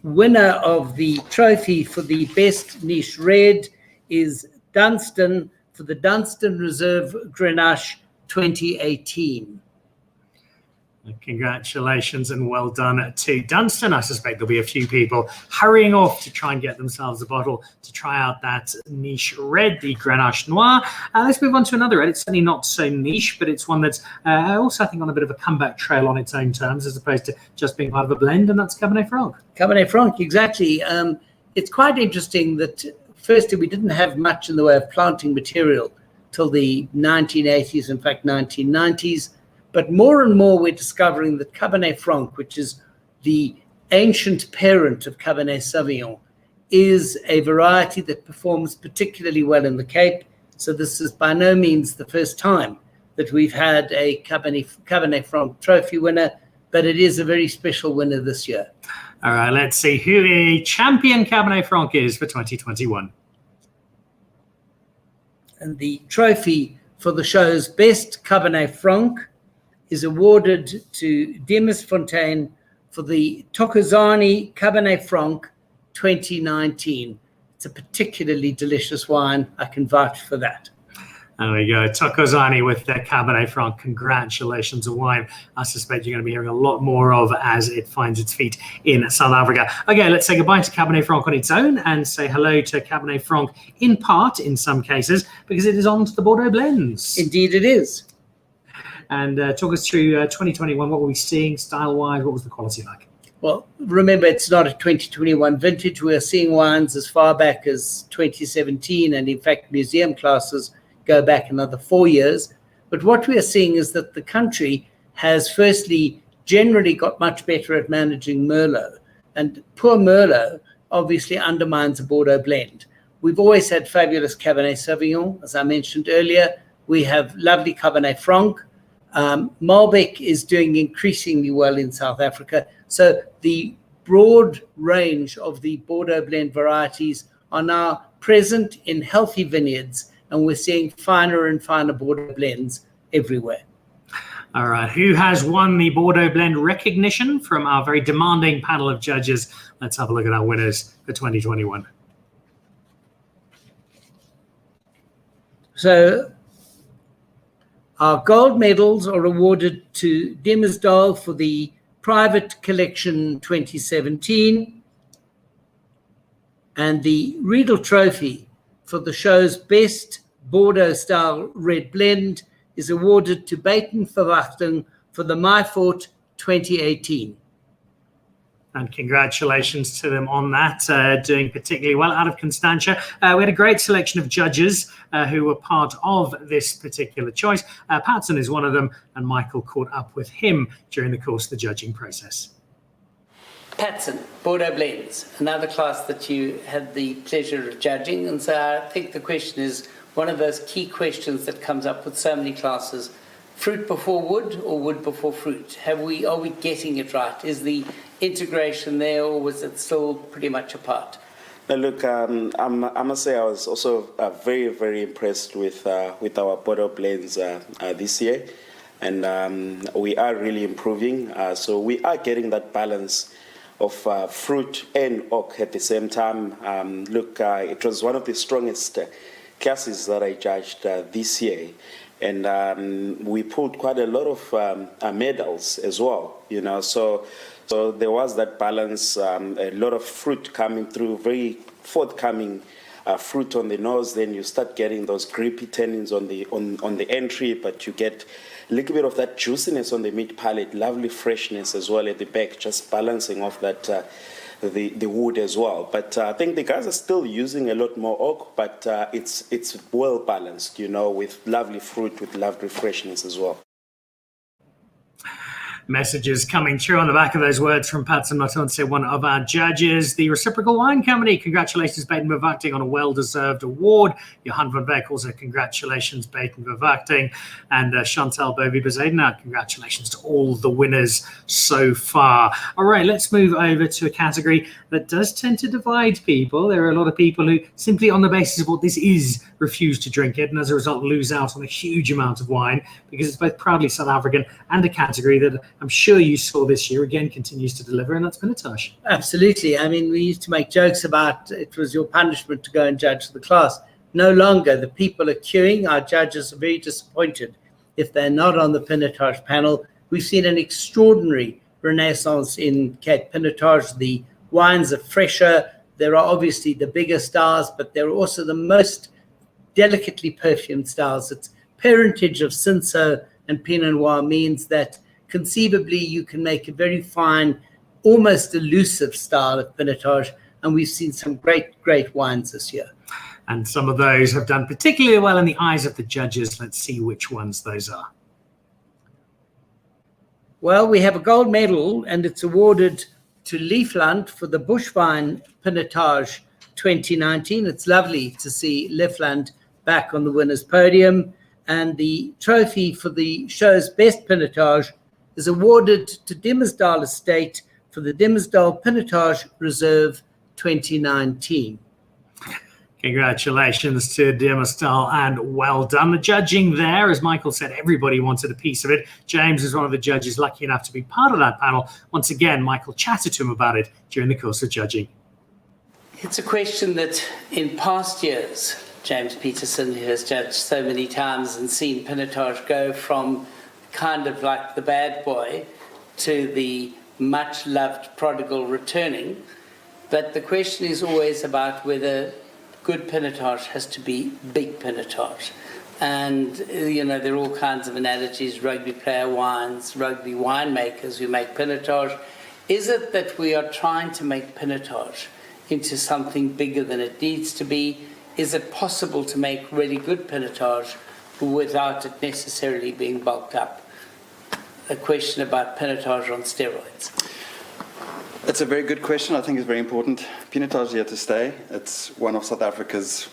winner of the trophy for the best niche red is Dunstan for the Dunstan Reserve Grenache 2018. Congratulations and well done to Dunstan. I suspect there'll be a few people hurrying off to try and get themselves a bottle to try out that niche red, the Grenache Noir. Let's move on to another red. It's certainly not so niche, but it's one that's also, I think, on a bit of a comeback trail on its own terms, as opposed to just being part of a blend, and that's Cabernet Franc. Cabernet Franc, exactly. It's quite interesting that, firstly, we didn't have much in the way of planting material till the 1980s, in fact, 1990s. But more and more, we're discovering that Cabernet Franc, which is the ancient parent of Cabernet Sauvignon, is a variety that performs particularly well in the Cape. So this is by no means the first time that we've had a Cabernet Franc trophy winner, but it is a very special winner this year. All right, let's see who a champion Cabernet Franc is for 2021. And the trophy for the show's best Cabernet Franc is awarded to Demis Fontaine for the Tokozani Cabernet Franc 2019. It's a particularly delicious wine. I can vouch for that. There we go. Tokozani with their Cabernet Franc. Congratulations, a wine I suspect you're going to be hearing a lot more of as it finds its feet in South Africa. Okay, let's say goodbye to Cabernet Franc on its own and say hello to Cabernet Franc in part, in some cases, because it is on to the Bordeaux blends. Indeed it is. And talk us through 2021. What were we seeing style-wise? What was the quality like? Well, remember, it's not a 2021 vintage. We are seeing wines as far back as 2017. And in fact, museum classes go back another 4 years. But what we are seeing is that the country has firstly generally got much better at managing Merlot. And poor Merlot obviously undermines a Bordeaux blend. We've always had fabulous Cabernet Sauvignon. As I mentioned earlier, we have lovely Cabernet Franc. Malbec is doing increasingly well in South Africa. So the broad range of the Bordeaux blend varieties are now present in healthy vineyards, and we're seeing finer and finer Bordeaux blends everywhere. All right, who has won the Bordeaux blend recognition from our very demanding panel of judges? Let's have a look at our winners for 2021. So our gold medals are awarded to Demersdal for the Private Collection 2017, and the Riedel Trophy for the show's best Bordeaux-style red blend is awarded to Baten Verwachting for the Maifort 2018. And congratulations to them on that, doing particularly well out of Constantia. We had a great selection of judges who were part of this particular choice. Patson is one of them, and Michael caught up with him during the course of the judging process. Patson, Bordeaux blends, another class that you had the pleasure of judging. And so I think the question is one of those key questions that comes up with so many classes: fruit before wood or wood before fruit? Are we getting it right? Is the integration there, or was it still pretty much apart? Now look, I must say I was also very, very impressed with our Bordeaux blends this year, and we are really improving. So we are getting that balance of fruit and oak at the same time. It was one of the strongest classes that I judged this year, and we pulled quite a lot of medals as well. So there was that balance, a lot of fruit coming through, very forthcoming fruit on the nose. Then you start getting those grippy tannins on the entry, but you get a little bit of that juiciness on the mid palate, lovely freshness as well at the back, just balancing off that the wood as well. But I think the guys are still using a lot more oak, but it's well balanced, with lovely fruit, with lovely freshness as well. Messages coming through on the back of those words from Patson Matonse, one of our judges. The Reciprocal Wine Company, congratulations, Baten Verwachting, on a well-deserved award. Johan van Beek, also congratulations, Baten Verwachting. And Chantal Bovie-Bezedena, congratulations to all the winners so far. All right, let's move over to a category that does tend to divide people. There are a lot of people who simply on the basis of what this is refuse to drink it, and as a result lose out on a huge amount of wine, because it's both proudly South African and a category that I'm sure you saw this year again continues to deliver, and that's Pinotage. Absolutely. I mean, we used to make jokes about it was your punishment to go and judge the class. No longer. The people are queuing. Our judges are very disappointed if they're not on the Pinotage panel. We've seen an extraordinary renaissance in Cape Pinotage. The wines are fresher. There are obviously the bigger stars, but there are also the most delicately perfumed styles. Its parentage of Cinsault and Pinot Noir means that conceivably you can make a very fine, almost elusive style of Pinotage, and we've seen some great wines this year. And some of those have done particularly well in the eyes of the judges. Let's see which ones those are. Well, we have a gold medal, and it's awarded to Liefland for the Bushvine Pinotage 2019. It's lovely to see Liefland back on the winner's podium. And the trophy for the show's best Pinotage is awarded to Demersdal Estate for the Demersdal Pinotage Reserve 2019. Congratulations to Demersdal, and well done. The judging there, as Michael said, everybody wanted a piece of it. James is one of the judges lucky enough to be part of that panel. Once again, Michael chatted to him about it during the course of judging. It's a question that in past years, James Peterson, who has judged so many times and seen Pinotage go from kind of like the bad boy to the much-loved prodigal returning. But the question is always about whether good Pinotage has to be big Pinotage. And, there are all kinds of analogies, rugby player wines, rugby winemakers who make Pinotage. Is it that we are trying to make Pinotage into something bigger than it needs to be? Is it possible to make really good Pinotage without it necessarily being bulked up? A question about Pinotage on steroids. It's a very good question. I think it's very important. Pinotage is here to stay. It's one of South Africa's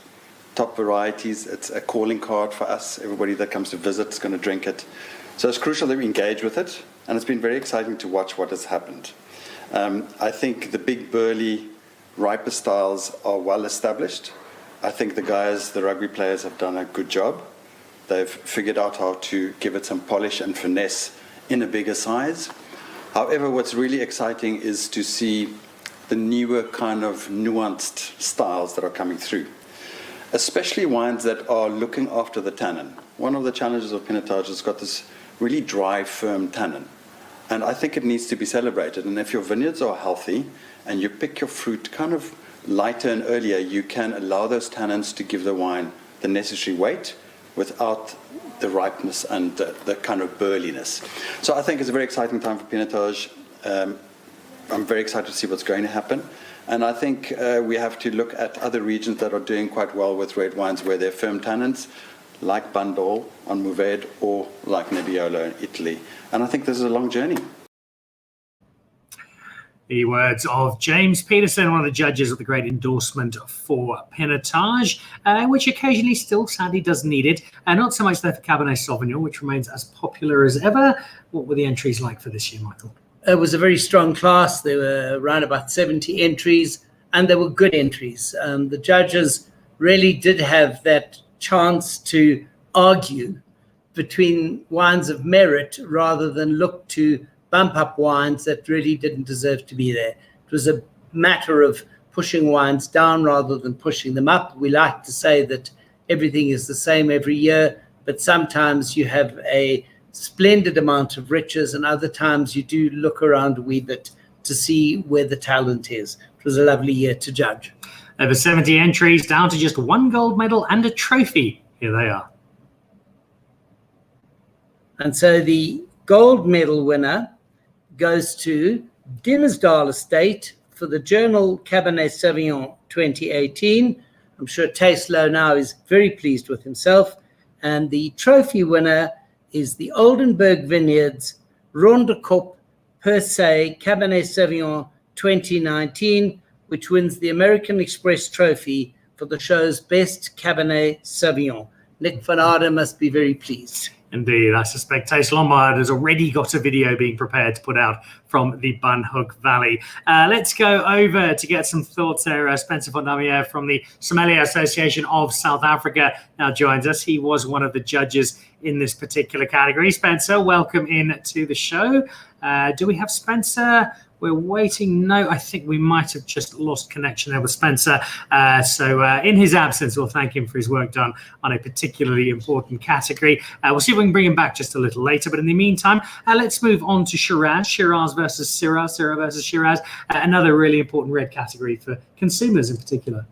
top varieties. It's a calling card for us. Everybody that comes to visit is going to drink it. So it's crucial that we engage with it. And it's been very exciting to watch what has happened. I think the big burly riper styles are well established. I think the guys, the rugby players, have done a good job. They've figured out how to give it some polish and finesse in a bigger size. However, what's really exciting is to see the newer kind of nuanced styles that are coming through, especially wines that are looking after the tannin. One of the challenges of Pinotage has got this really dry, firm tannin. And I think it needs to be celebrated. And if your vineyards are healthy and you pick your fruit kind of lighter and earlier, you can allow those tannins to give the wine the necessary weight without the ripeness and the kind of burliness. So I think it's a very exciting time for Pinotage. I'm very excited to see what's going to happen. And I think we have to look at other regions that are doing quite well with red wines where they're firm tannins, like Bordeaux on Mourvèdre or like Nebbiolo in Italy. And I think this is a long journey. The words of James Peterson, one of the judges of the great endorsement for Pinotage, which occasionally still sadly does need it. Not so much there for Cabernet Sauvignon, which remains as popular as ever. What were the entries like for this year, Michael? It was a very strong class. There were around about 70 entries, and they were good entries. The judges really did have that chance to argue between wines of merit rather than look to bump up wines that really didn't deserve to be there. It was a matter of pushing wines down rather than pushing them up. We like to say that everything is the same every year, but sometimes you have a splendid amount of riches and other times you do look around a wee bit to see where the talent is. It was a lovely year to judge. Over 70 entries, down to just one gold medal and a trophy. Here they are. And so the gold medal winner goes to Dimmersdale Estate for the Journal Cabernet Sauvignon 2018. I'm sure Tastelot now is very pleased with himself. And the trophy winner is the Oldenburg Vineyards Ronde Coupe Per Se Cabernet Sauvignon 2019, which wins the American Express Trophy for the show's best Cabernet Sauvignon. Nick van Aarde must be very pleased. Indeed, I suspect Taste Lombard has already got a video being prepared to put out from the Bunhook Valley. Let's go over to get some thoughts there. Spencer van Damier from the Sommelier Association of South Africa now joins us. He was one of the judges in this particular category. Spencer, welcome in to the show. Do we have Spencer? We're waiting. No, I think we might have just lost connection there with Spencer. So in his absence, we'll thank him for his work done on a particularly important category. We'll see if we can bring him back just a little later. But in the meantime, let's move on to Shiraz. Shiraz versus Syrah, Syrah versus Shiraz. Another really important red category for consumers in particular.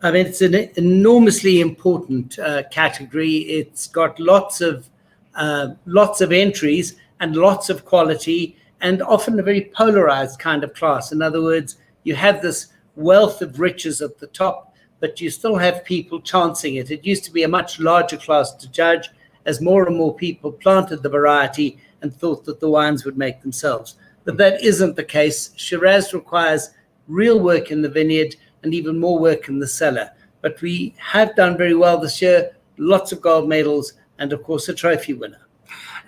I mean, it's an enormously important category. It's got lots of entries and lots of quality, and often a very polarized kind of class. In other words, you have this wealth of riches at the top, but you still have people chancing it. It used to be a much larger class to judge as more and more people planted the variety and thought that the wines would make themselves. But that isn't the case. Shiraz requires real work in the vineyard and even more work in the cellar. But we have done very well this year, lots of gold medals, and of course a trophy winner.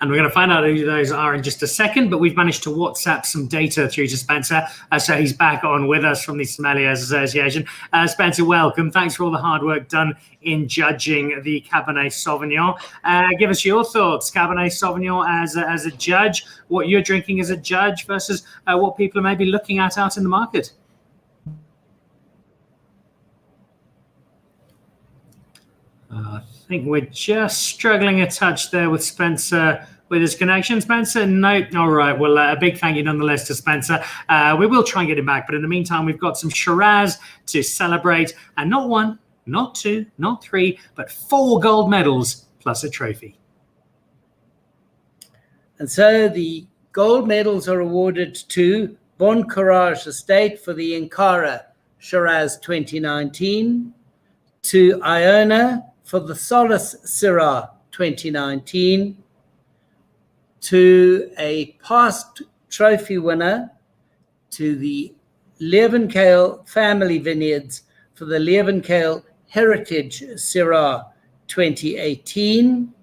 And we're going to find out who those are in just a second, but we've managed to WhatsApp some data through to Spencer. So he's back on with us from the Sommeliers Association. Spencer, welcome. Thanks for all the hard work done in judging the Cabernet Sauvignon. Give us your thoughts, Cabernet Sauvignon as a judge, what you're drinking as a judge versus what people are maybe looking at out in the market. I think we're just struggling a touch there with Spencer with his connection. Spencer, no. All right. Well, a big thank you nonetheless to Spencer. We will try and get him back. But in the meantime, we've got some Shiraz to celebrate. And not one, not two, not three, but 4 gold medals plus a trophy. And so the gold medals are awarded to Bon Courage Estate for the Ankara Shiraz 2019, to Iona for the Solace Syrah 2019, to a past trophy winner, to the Leeuwenkale Family Vineyards for the Leeuwenkale Heritage Syrah 2018,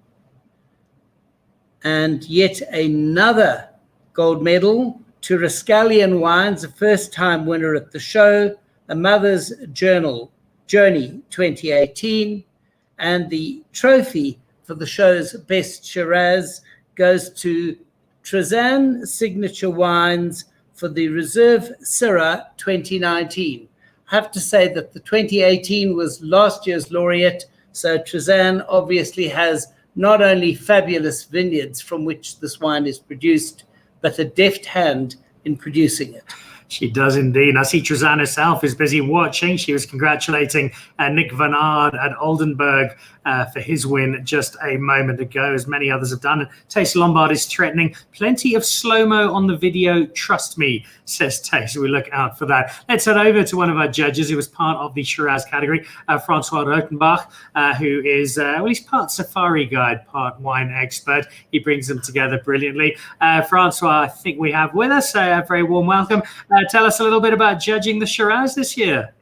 and yet another gold medal to Rascallion Wines, a first-time winner at the show, A Mother's Journey 2018, and the trophy for the show's best Shiraz goes to Trizan Signature Wines for the Reserve Syrah 2019. I have to say that the 2018 was last year's laureate, so Trizan obviously has not only fabulous vineyards from which this wine is produced, but a deft hand in producing it. She does indeed. I see Trizan herself is busy watching. She was congratulating Nick Van Aard at Oldenburg for his win just a moment ago, as many others have done. Taste Lombard is threatening plenty of slow-mo on the video. Trust me, says Taste. We look out for that. Let's head over to one of our judges who was part of the Shiraz category, Francois Rotenbach, who is, well, he's part safari guide, part wine expert. He brings them together brilliantly. Francois, I think we have with us a very warm welcome. Tell us a little bit about judging the Shiraz this year.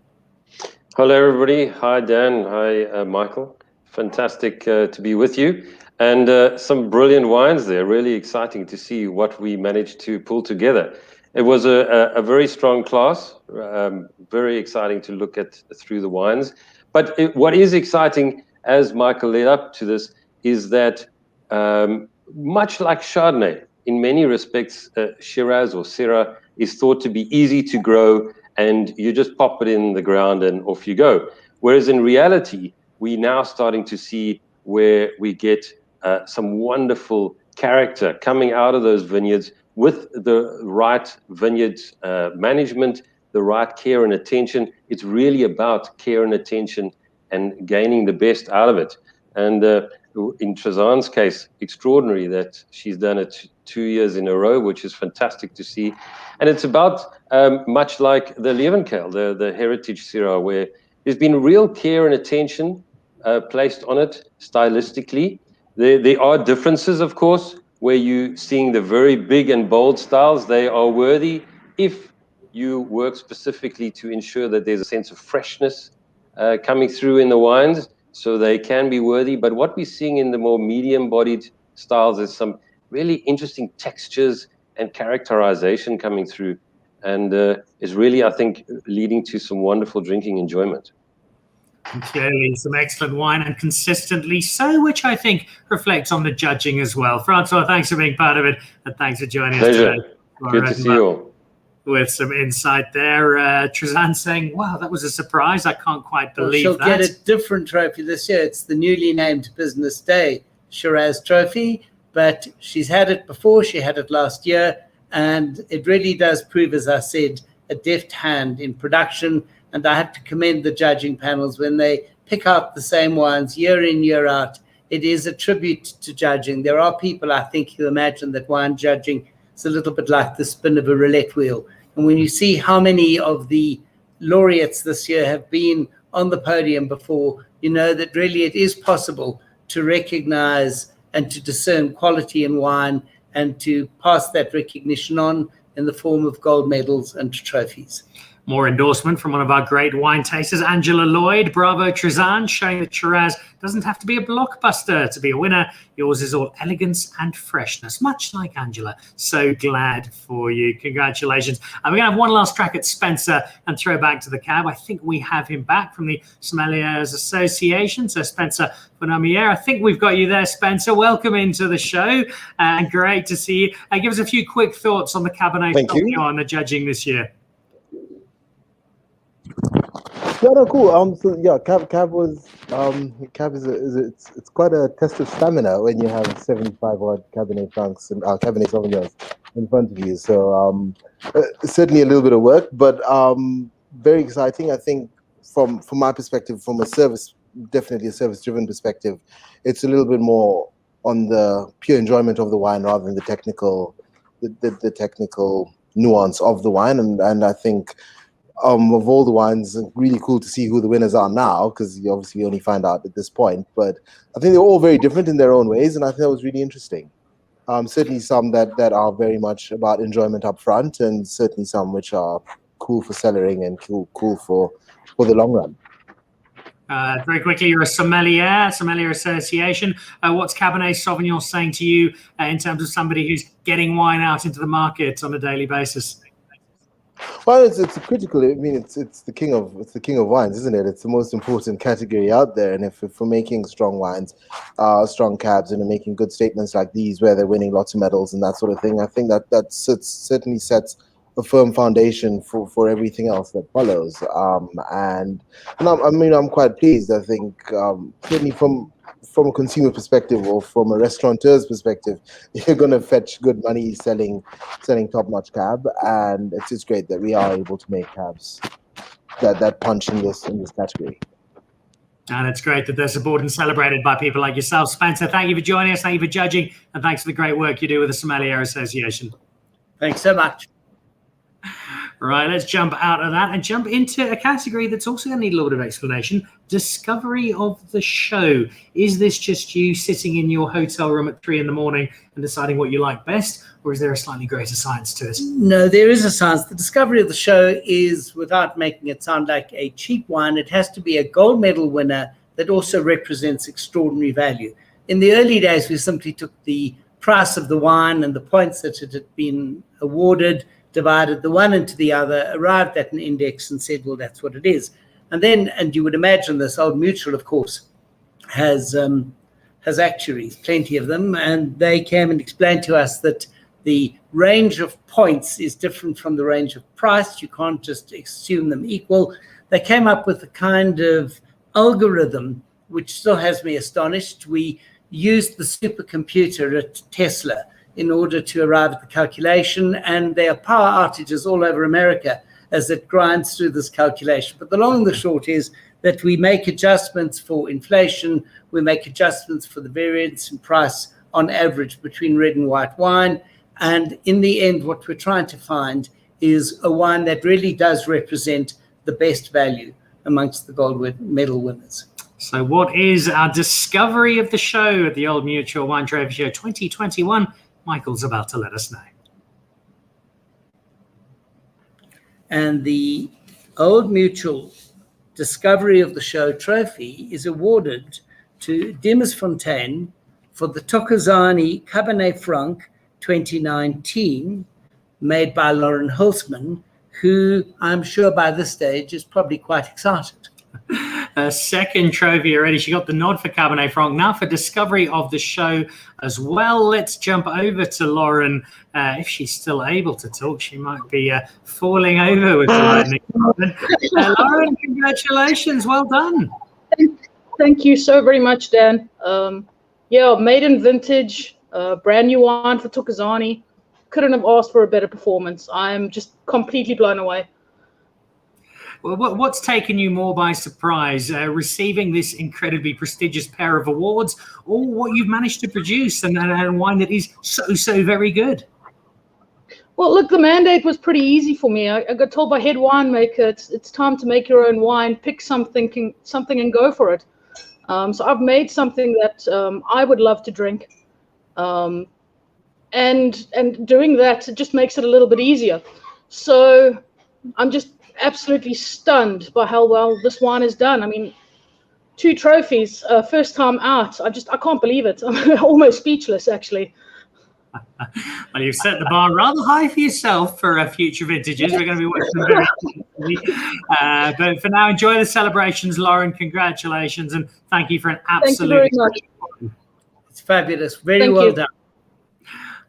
Hello, everybody. Hi, Dan. Hi, Michael. Fantastic to be with you. And some brilliant wines there. Really exciting to see what we managed to pull together. It was a very strong class. Very exciting to look at through the wines. But what is exciting, as Michael led up to this, is that much like Chardonnay, in many respects, Shiraz or Syrah is thought to be easy to grow, and you just pop it in the ground and off you go. Whereas in reality, we're now starting to see where we get some wonderful character coming out of those vineyards with the right vineyard management, the right care and attention. It's really about care and attention and gaining the best out of it. And in Trizan's case, extraordinary that she's done it 2 years in a row, which is fantastic to see. And it's about much like the Leeuwenkuil, the heritage Syrah, where there's been real care and attention placed on it stylistically. There are differences, of course, where you're seeing the very big and bold styles. They are worthy if you work specifically to ensure that there's a sense of freshness coming through in the wines, so they can be worthy. But what we're seeing in the more medium-bodied styles is some really interesting textures and characterization coming through, and is really, I think, leading to some wonderful drinking enjoyment. And clearly some excellent wine, and consistently so, which I think reflects on the judging as well. Francois, thanks for being part of it, and thanks for joining us today. Good to see you all. With some insight there. Trizan saying, wow, that was a surprise. I can't quite believe she'll that. Get a different trophy this year. It's the newly named Business Day Shiraz Trophy, but she's had it before. She had it last year, and it really does prove, as I said, a deft hand in production. And I have to commend the judging panels when they pick out the same wines year in, year out. It is a tribute to judging. There are people, I think, who imagine that wine judging is a little bit like the spin of a roulette wheel. And when you see how many of the laureates this year have been on the podium before, you know that really it is possible to recognize and to discern quality in wine and to pass that recognition on in the form of gold medals and trophies. More endorsement from one of our great wine tasters, Angela Lloyd. Bravo, Trizan, showing that Shiraz doesn't have to be a blockbuster to be a winner. Yours is all elegance and freshness, much like Angela. So glad for you. Congratulations. And we're going to have one last crack at Spencer and throw back to the cab. I think we have him back from the Sommeliers Association. So Spencer Bonamier, I think we've got you there, Spencer. Welcome into the show, and great to see you. Give us a few quick thoughts on the Cabernet Sauvignon and the judging this year. Yeah, no, cool. So yeah, cab was cab is it's quite a test of stamina when you have 75 odd Cabernet Francs and Cabernet Sauvignons in front of you. So certainly a little bit of work, but very exciting. I think from my perspective, from a service, definitely a service-driven perspective, it's a little bit more on the pure enjoyment of the wine rather than the technical nuance of the wine, and I think. Of all the wines, really cool to see who the winners are now, because you obviously only find out at this point. But I think they're all very different in their own ways, and I think that was really interesting. Certainly some that are very much about enjoyment up front, and certainly some which are cool for cellaring and cool for the long run. Very quickly, you're a sommelier association. What's Cabernet Sauvignon saying to you in terms of somebody who's getting wine out into the market on a daily basis? Well, it's critical. I mean, it's the king of wines, isn't it? It's the most important category out there. And if we're making strong wines, strong cabs, and making good statements like these, where they're winning lots of medals and that sort of thing, I think that certainly sets a firm foundation for everything else that follows. And I'm quite pleased. I think certainly from a consumer perspective or from a restaurateur's perspective, you're going to fetch good money selling top-notch cab, and it's just great that we are able to make cabs that punch in this category. And it's great that they're supported and celebrated by people like yourself. Spencer, thank you for joining us. Thank you for judging, and thanks for the great work you do with the Sommelier Association. Thanks so much. Right, let's jump out of that and jump into a category that's also going to need a little bit of explanation. Discovery of the show. Is this just you sitting in your hotel room at 3 a.m. and deciding what you like best, or is there a slightly greater science to it? No, there is a science. The discovery of the show is, without making it sound like a cheap wine, it has to be a gold medal winner that also represents extraordinary value. In the early days, we simply took the price of the wine and the points that it had been awarded, divided the one into the other, arrived at an index and said, well, that's what it is. And you would imagine this Old Mutual, of course, has actuaries, plenty of them, and they came and explained to us that the range of points is different from the range of price. You can't just assume them equal. They came up with a kind of algorithm, which still has me astonished. We used the supercomputer at Tesla in order to arrive at the calculation, and there are power outages all over America as it grinds through this calculation. But the long and the short is that we make adjustments for inflation, we make adjustments for the variance in price on average between red and white wine, and in the end what we're trying to find is a wine that really does represent the best value amongst the gold medal winners. So what is our discovery of the show at the Old Mutual Wine Trophy Show 2021? Michael's about to let us know. And the Old Mutual Discovery of the Show trophy is awarded to Dimas Fontaine for the Tokozani Cabernet Franc 2019, made by Lauren Hulsman, who I'm sure by this stage is probably quite excited. Second trophy already. She got the nod for Cabernet Franc. Now for discovery of the show as well. Let's jump over to Lauren. If she's still able to talk, she might be falling over with lightning. Lauren, congratulations. Well done. Thank you so very much, Dan. Maiden vintage, brand new wine for Tokozani. Couldn't have asked for a better performance. I'm just completely blown away. Well, what's taken you more by surprise, receiving this incredibly prestigious pair of awards, or what you've managed to produce and wine that is so very good? Well, look, the mandate was pretty easy for me. I got told by head winemaker, it's time to make your own wine, pick something and go for it. So I've made something that I would love to drink. And doing that, it just makes it a little bit easier. So I'm just absolutely stunned by how well this wine is done. I mean, 2 trophies, first time out. I can't believe it. I'm almost speechless, actually. Well, you've set the bar rather high for yourself for future vintages. We're going to be watching them very closely. But for now, enjoy the celebrations, Lauren. Congratulations, and thank you for an absolute. Thank you very much. It's fabulous. Very well done.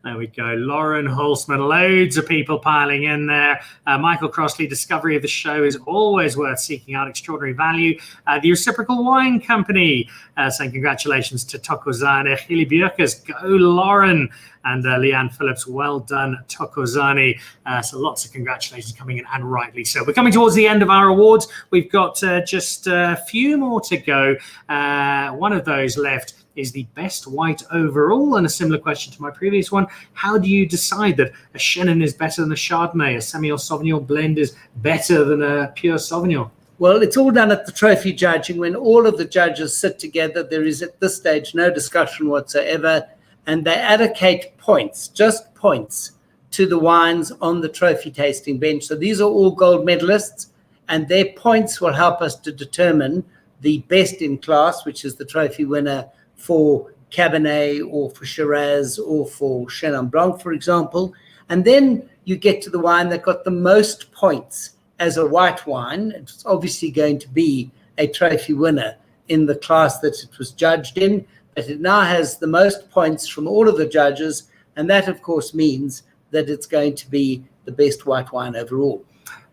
There we go. Lauren Hulsman, loads of people piling in there. Michael Crossley, discovery of the show is always worth seeking out, extraordinary value. The Reciprocal Wine Company saying congratulations to Tokozani. Gilly Bjerkes, go Lauren. And Leanne Phillips, well done, Tokozani. So lots of congratulations coming in, and rightly so. We're coming towards the end of our awards. We've got just a few more to go. One of those left is the best white overall, and a similar question to my previous one. How do you decide that a Chenin is better than a Chardonnay, a Semillon Sauvignon blend is better than a pure Sauvignon? Well, it's all done at the trophy judging. When all of the judges sit together, there is at this stage no discussion whatsoever, and they allocate points, just points, to the wines on the trophy tasting bench. So these are all gold medalists, and their points will help us to determine the best in class, which is the trophy winner for Cabernet or for Shiraz or for Chenin Blanc, for example. And then you get to the wine that got the most points as a white wine. It's obviously going to be a trophy winner in the class that it was judged in, but it now has the most points from all of the judges, and that, of course, means that it's going to be the best white wine overall.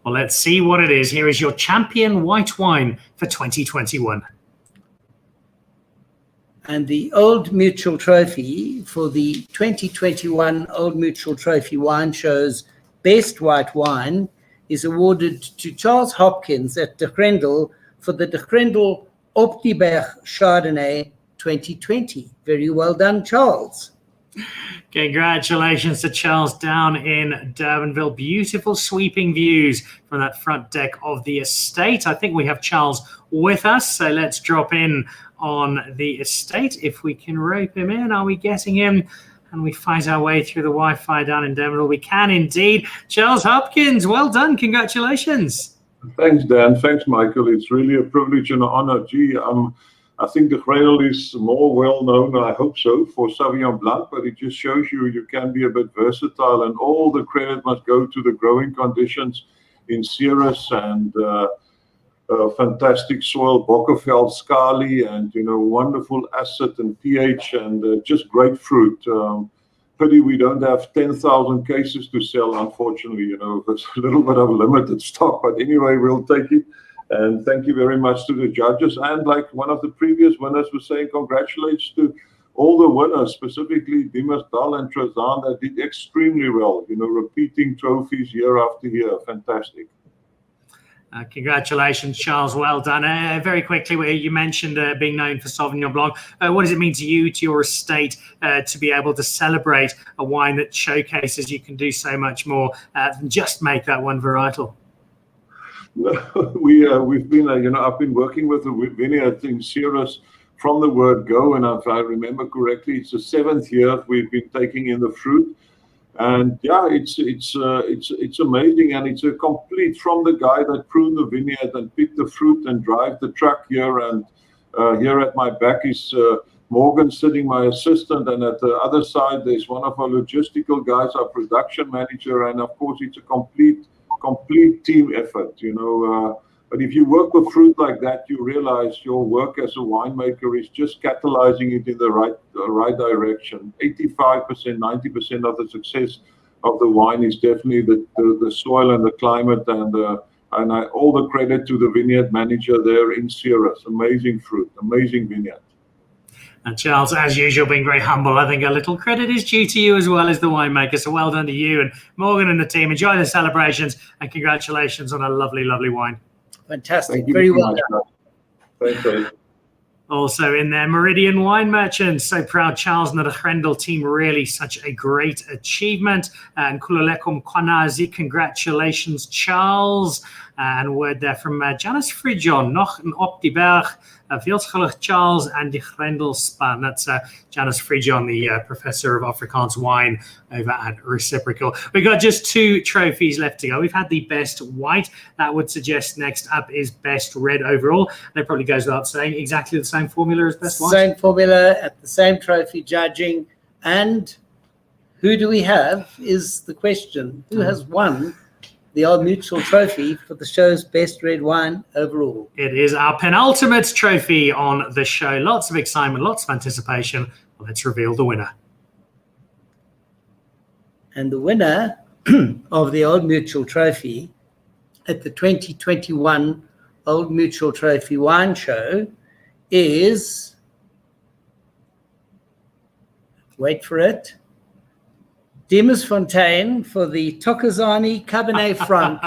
Well, let's see what it is. Here is your champion white wine for 2021. And the Old Mutual Trophy for the 2021 Old Mutual Trophy wine show's best white wine is awarded to Charles Hopkins at De Grendel for the De Grendel Op die Berg Chardonnay 2020. Very well done, Charles. Congratulations to Charles down in Durbanville. Beautiful sweeping views from that front deck of the estate. I think we have Charles with us, so let's drop in on the estate. If we can rope him in, are we getting him? And we fight our way through the Wi-Fi down in Durbanville. We can indeed. Charles Hopkins, well done. Congratulations. Thanks, Dan. Thanks, Michael. It's really a privilege and an honor. I think the Grendel is more well known, I hope so, for Sauvignon Blanc, but it just shows you can be a bit versatile, and all the credit must go to the growing conditions in Shiraz and fantastic soil, Bockerveld, Scali, and wonderful acid and pH, and just great fruit. Pity we don't have 10,000 cases to sell, unfortunately. There's a little bit of limited stock, but anyway, we'll take it. And thank you very much to the judges. And like one of the previous winners was saying, congratulations to all the winners, specifically Dimas Dal and Trezan, that did extremely well, repeating trophies year after year. Fantastic. Congratulations, Charles. Well done. Very quickly, you mentioned being known for Sauvignon Blanc. What does it mean to you, to your estate, to be able to celebrate a wine that showcases you can do so much more than just make that one varietal? We've been, I've been working with the vineyard in Shiraz from the word go, and if I remember correctly, it's the 7th year we've been taking in the fruit, and yeah, it's amazing, and it's a complete from the guy that pruned the vineyard and picked the fruit and drive the truck here, and here at my back is Morgan sitting, my assistant, and at the other side there's one of our logistical guys, our production manager, and of course it's a complete team effort, but if you work with fruit like that, you realize your work as a winemaker is just catalyzing it in the right direction. 85%, 90% of the success of the wine is definitely the soil and the climate, and all the credit to the vineyard manager there in Shiraz. Amazing fruit, amazing vineyard. And Charles, as usual, being very humble, I think a little credit is due to you as well as the winemaker. So well done to you and Morgan and the team. Enjoy the celebrations, and congratulations on a lovely, lovely wine. Fantastic. Very well done. Thanks, Dave. Also in there, Meridian Wine Merchants. So proud, Charles and the Grendel team. Really such a great achievement. And Kulalekum Kwanazi, congratulations, Charles. And a word there from Janice Fridjhon, nog een op die berg. Veel geluk, Charles and the Grendel span. That's Janice Fridjhon, the professor of Afrikaans wine over at Reciprocal. We've got just 2 trophies left to go. We've had the best white. That would suggest next up is best red overall. And it probably goes without saying, exactly the same formula as best white. Same formula at the same trophy judging. And who do we have is the question. Who has won the Old Mutual Trophy for the show's best red wine overall? It is our penultimate trophy on the show. Lots of excitement, lots of anticipation. Well, let's reveal the winner. And the winner of the Old Mutual Trophy at the 2021 Old Mutual Trophy Wine Show is, wait for it, Dimas Fontaine for the Tokozani Cabernet Franc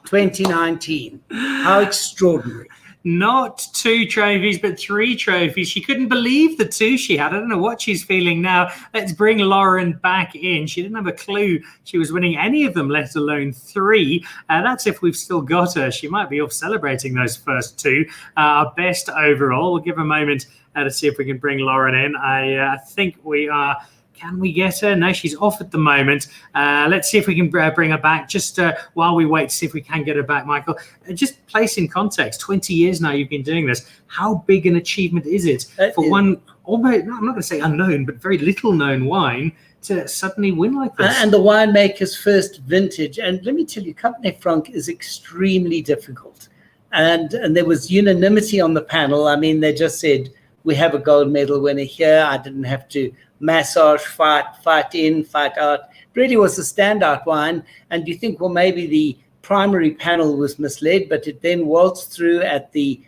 2019. How extraordinary. Not 2 trophies, but 3 trophies. She couldn't believe the 2 she had. I don't know what she's feeling now. Let's bring Lauren back in. She didn't have a clue she was winning any of them, let alone 3. That's if we've still got her. She might be off celebrating those first 2. Our best overall. We'll give a moment to see if we can bring Lauren in. I think we are Can we get her? No, she's off at the moment. Let's see if we can bring her back. Just while we wait to see if we can get her back, Michael. Just place in context. 20 years now you've been doing this. How big an achievement is it for one almost, I'm not going to say unknown, but very little known wine to suddenly win like this? And the winemaker's first vintage. And let me tell you, Cabernet Franc is extremely difficult. And there was unanimity on the panel. I mean, they just said, we have a gold medal winner here. I didn't have to massage, fight in, fight out. It really was a standout wine. And you think, well, maybe the primary panel was misled, but it then waltzed through at the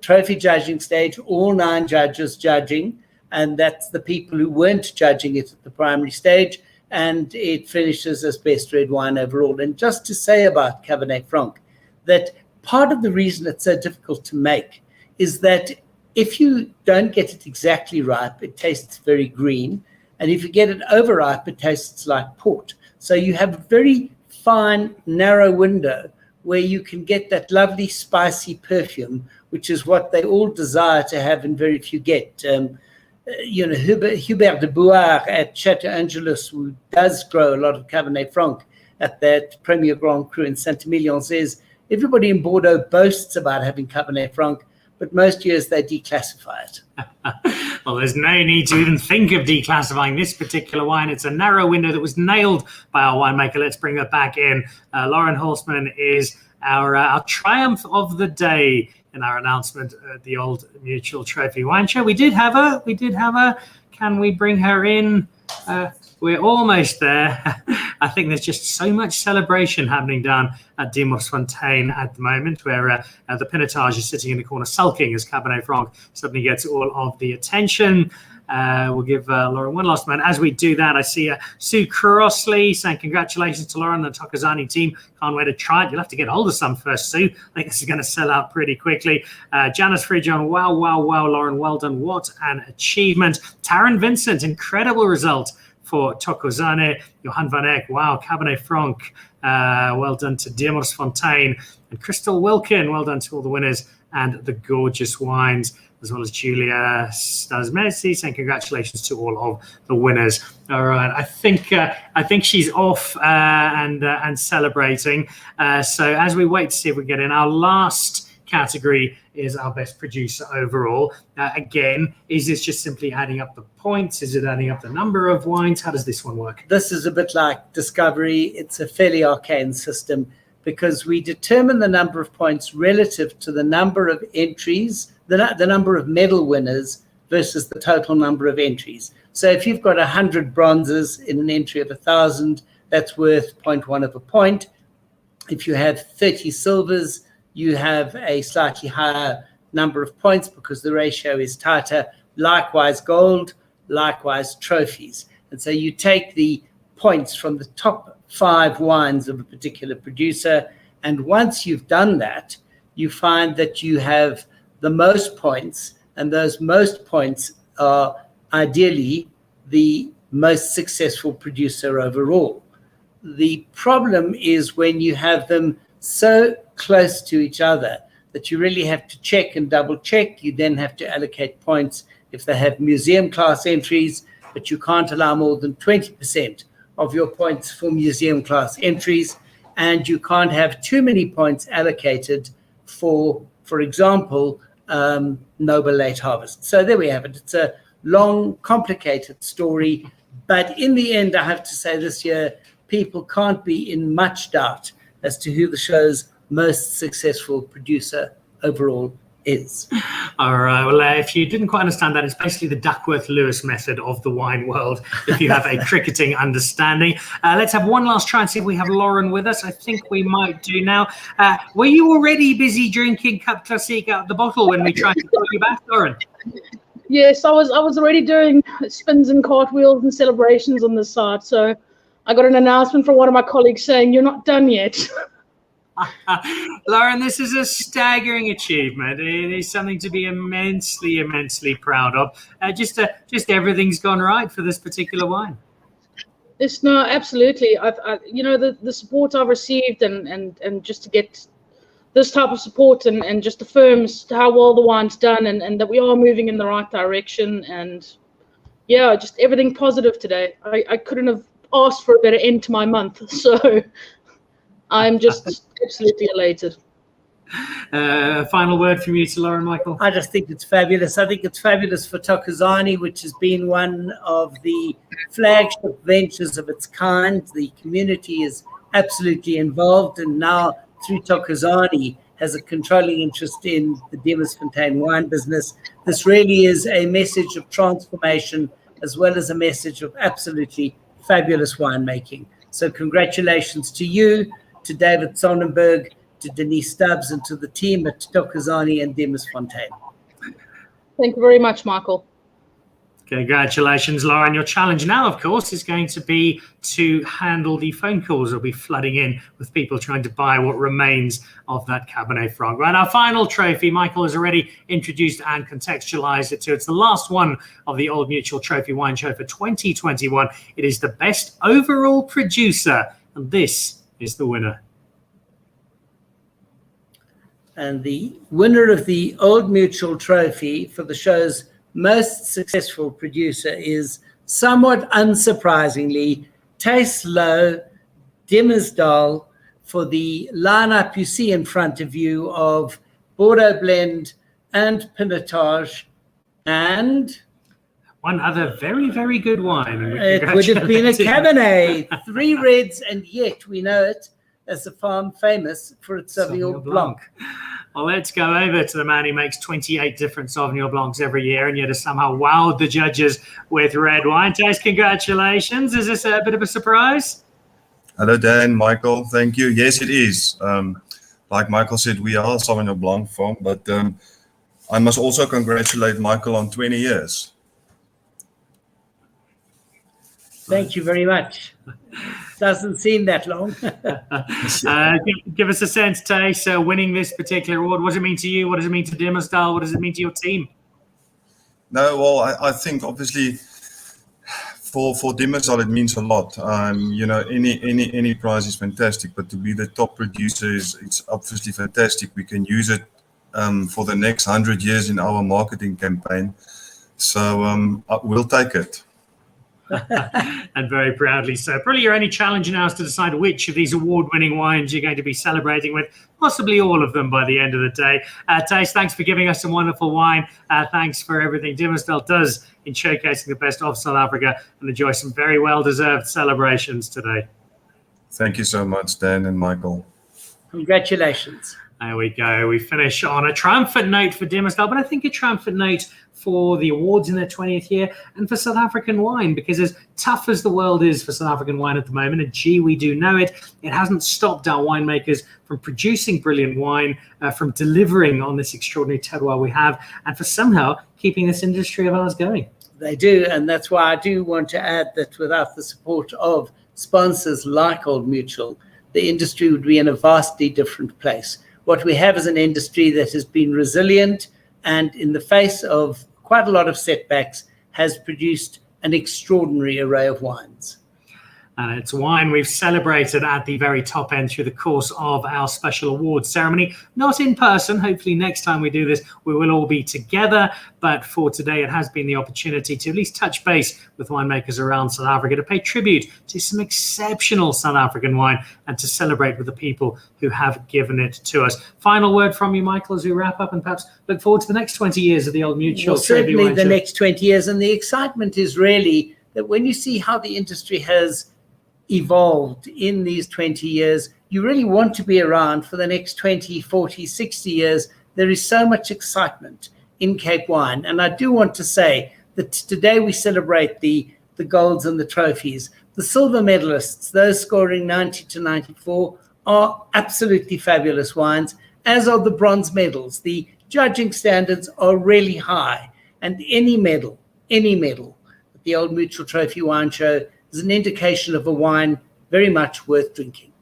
trophy judging stage, all 9 judges judging. And that's the people who weren't judging it at the primary stage. And it finishes as best red wine overall. And just to say about Cabernet Franc, that part of the reason it's so difficult to make is that if you don't get it exactly ripe, it tastes very green. And if you get it overripe, it tastes like port. So you have a very fine, narrow window where you can get that lovely, spicy perfume, which is what they all desire to have and very few get. Hubert de Bouard at Chateau Angelus, who does grow a lot of Cabernet Franc at that Premier Grand Cru in Saint-Emilion, says everybody in Bordeaux boasts about having Cabernet Franc, but most years they declassify it. Well, there's no need to even think of declassifying this particular wine. It's a narrow window that was nailed by our winemaker. Let's bring her back in. Lauren Horstman is our triumph of the day in our announcement at the Old Mutual Trophy Wine Show. We did have her. Can we bring her in? We're almost there. I think there's just so much celebration happening down at Diemelsfontein at the moment, where the Pinotage is sitting in the corner sulking as Cabernet Franc suddenly gets all of the attention. We'll give Lauren one last moment. As we do that, I see Sue Crossley saying congratulations to Lauren and the Tokozani team. Can't wait to try it. You'll have to get hold of some first, Sue. I think this is going to sell out pretty quickly. Janice Fridjhon, wow, Lauren, well done. What an achievement. Taryn Vincent, incredible result for Tokozane. Johan van Eyck, wow, Cabernet Franc. Well done to Diemelsfontein. And Crystal Wilkin, well done to all the winners and the gorgeous wines, as well as Julia Stasmesi saying congratulations to all of the winners. All right, I think she's off and celebrating. So as we wait to see if we get in, our last category is our best producer overall. Again, is this just simply adding up the points? Is it adding up the number of wines? How does this one work? This is a bit like Discovery. It's a fairly arcane system because we determine the number of points relative to the number of entries, the number of medal winners versus the total number of entries. So if you've got 100 bronzes in an entry of 1,000, that's worth 0.1 of a point. If you have 30 silvers, you have a slightly higher number of points because the ratio is tighter. Likewise gold, likewise trophies. And so you take the points from the top 5 wines of a particular producer, and once you've done that, you find that you have the most points, and those most points are ideally the most successful producer overall. The problem is when you have them so close to each other that you really have to check and double check. You then have to allocate points if they have museum class entries, but you can't allow more than 20% of your points for museum class entries, and you can't have too many points allocated for example, Noble Late Harvest. So there we have it. It's a long, complicated story, but in the end, I have to say this year, people can't be in much doubt as to who the show's most successful producer overall is. All right. Well, if you didn't quite understand that, it's basically the Duckworth-Lewis method of the wine world, if you have a cricketing understanding. Let's have one last try and see if we have Lauren with us. I think we might do now. Were you already busy drinking Cup Classique out of the bottle when we tried to call you back, Lauren? Yes, I was already doing spins and cartwheels and celebrations on the side. So I got an announcement from one of my colleagues saying, you're not done yet. Lauren, this is a staggering achievement. It is something to be immensely, immensely proud of. Just everything's gone right for this particular wine. Yes, no, absolutely. The support I've received and just to get this type of support and just affirms how well the wine's done and that we are moving in the right direction. And yeah, just everything positive today. I couldn't have asked for a better end to my month. So I'm just absolutely elated. Final word from you to Lauren, Michael. I just think it's fabulous. I think it's fabulous for Thokozani, which has been one of the flagship ventures of its kind. The community is absolutely involved, and now through Thokozani has a controlling interest in the Demersfontein wine business. This really is a message of transformation as well as a message of absolutely fabulous winemaking. So congratulations to you, to David Sonnenberg, to Denise Stubbs, and to the team at Thokozani and Demersfontein. Thank you very much, Michael. Congratulations, Lauren. Your challenge now, of course, is going to be to handle the phone calls that will be flooding in with people trying to buy what remains of that Cabernet Franc. Right, our final trophy, Michael has already introduced and contextualized it to. It's the last one of the Old Mutual Trophy Wine Show for 2021. It is the best overall producer, and this is the winner. And the winner of the Old Mutual Trophy for the show's most successful producer is, somewhat unsurprisingly, Tastes Low Dimmersdal, for the lineup you see in front of you of Bordeaux Blend and Pinotage and one other very, very good wine. It would have been a Cabernet, 3 reds, and yet we know it as a farm famous for its Sauvignon Blanc. Well, let's go over to the man who makes 28 different Sauvignon Blancs every year and yet has somehow wowed the judges with red wine. Taste, congratulations. Is this a bit of a surprise? Hello, Dan, Michael. Thank you. Yes, it is. Like Michael said, we are a Sauvignon Blanc farm, but I must also congratulate Michael on 20 years. Thank you very much. Doesn't seem that long. Give us a sense, Tace, winning this particular award. What does it mean to you? What does it mean to Dimmersdal? What does it mean to your team? No, well, I think obviously for Dimmersdal it means a lot. You know, any prize is fantastic, but to be the top producer it's obviously fantastic. We can use it for the next 100 years in our marketing campaign. So we'll take it. And very proudly so. Probably your only challenge now is to decide which of these award-winning wines you're going to be celebrating with, possibly all of them by the end of the day. Tace, thanks for giving us some wonderful wine. Thanks for everything Dimmersdal does in showcasing the best of South Africa, and enjoy some very well-deserved celebrations today. Thank you so much, Dan and Michael. Congratulations. There we go. We finish on a triumphant note for Dimmersdal, but I think a triumphant note for the awards in their 20th year and for South African wine, because as tough as the world is for South African wine at the moment, and gee, we do know it, it hasn't stopped our winemakers from producing brilliant wine, from delivering on this extraordinary terroir we have, and for somehow keeping this industry of ours going. They do, and that's why I do want to add that without the support of sponsors like Old Mutual, the industry would be in a vastly different place. What we have is an industry that has been resilient and in the face of quite a lot of setbacks has produced an extraordinary array of wines. And it's wine we've celebrated at the very top end through the course of our special awards ceremony. Not in person. Hopefully next time we do this, we will all be together. But for today, it has been the opportunity to at least touch base with winemakers around South Africa, to pay tribute to some exceptional South African wine and to celebrate with the people who have given it to us. Final word from you, Michael, as we wrap up, and perhaps look forward to the next 20 years of the Old Mutual. Well, certainly the next 20 years. And the excitement is really that when you see how the industry has evolved in these 20 years, you really want to be around for the next 20, 40, 60 years. There is so much excitement in Cape Wine. And I do want to say that today we celebrate the golds and the trophies. The silver medalists, those scoring 90 to 94, are absolutely fabulous wines, as are the bronze medals. The judging standards are really high, and any medal at the Old Mutual Trophy Wine Show is an indication of a wine very much worth drinking.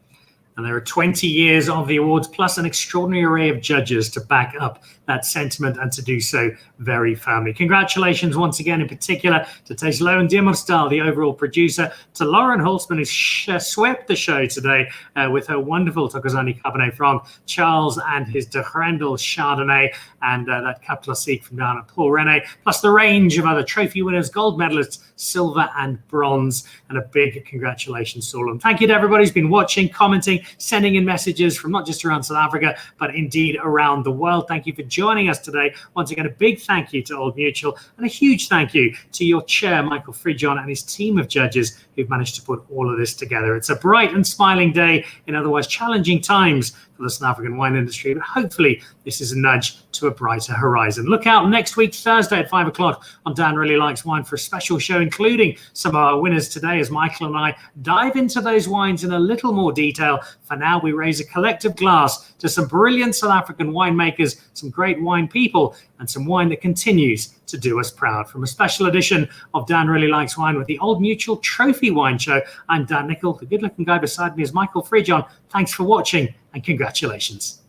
And there are 20 years of the awards, plus an extraordinary array of judges to back up that sentiment and to do so very firmly. Congratulations once again, in particular, to Thijs Lowen Dimmerstal, the overall producer, to Lauren Holtzman, who swept the show today with her wonderful Tokozani Cabernet Franc, Charles and his de Grendel Chardonnay, and that Cap Classique from down at Paul Rene, plus the range of other trophy winners, gold medalists, silver and bronze. And a big congratulations to all of them. Thank you to everybody who's been watching, commenting, sending in messages from not just around South Africa, but indeed around the world. Thank you for joining us today. Once again, a big thank you to Old Mutual, and a huge thank you to your chair, Michael Fridjhon, and his team of judges who've managed to put all of this together. It's a bright and smiling day in otherwise challenging times for the South African wine industry, but hopefully this is a nudge to a brighter horizon. Look out next week, Thursday at 5 o'clock on Dan Really Likes Wine for a special show, including some of our winners today, as Michael and I dive into those wines in a little more detail. For now, we raise a collective glass to some brilliant South African winemakers, some great wine people, and some wine that continues to do us proud. From a special edition of Dan Really Likes Wine with the Old Mutual Trophy Wine Show, I'm Dan Nicholl. The good-looking guy beside me is Michael Fridjhon. Thanks for watching, and congratulations.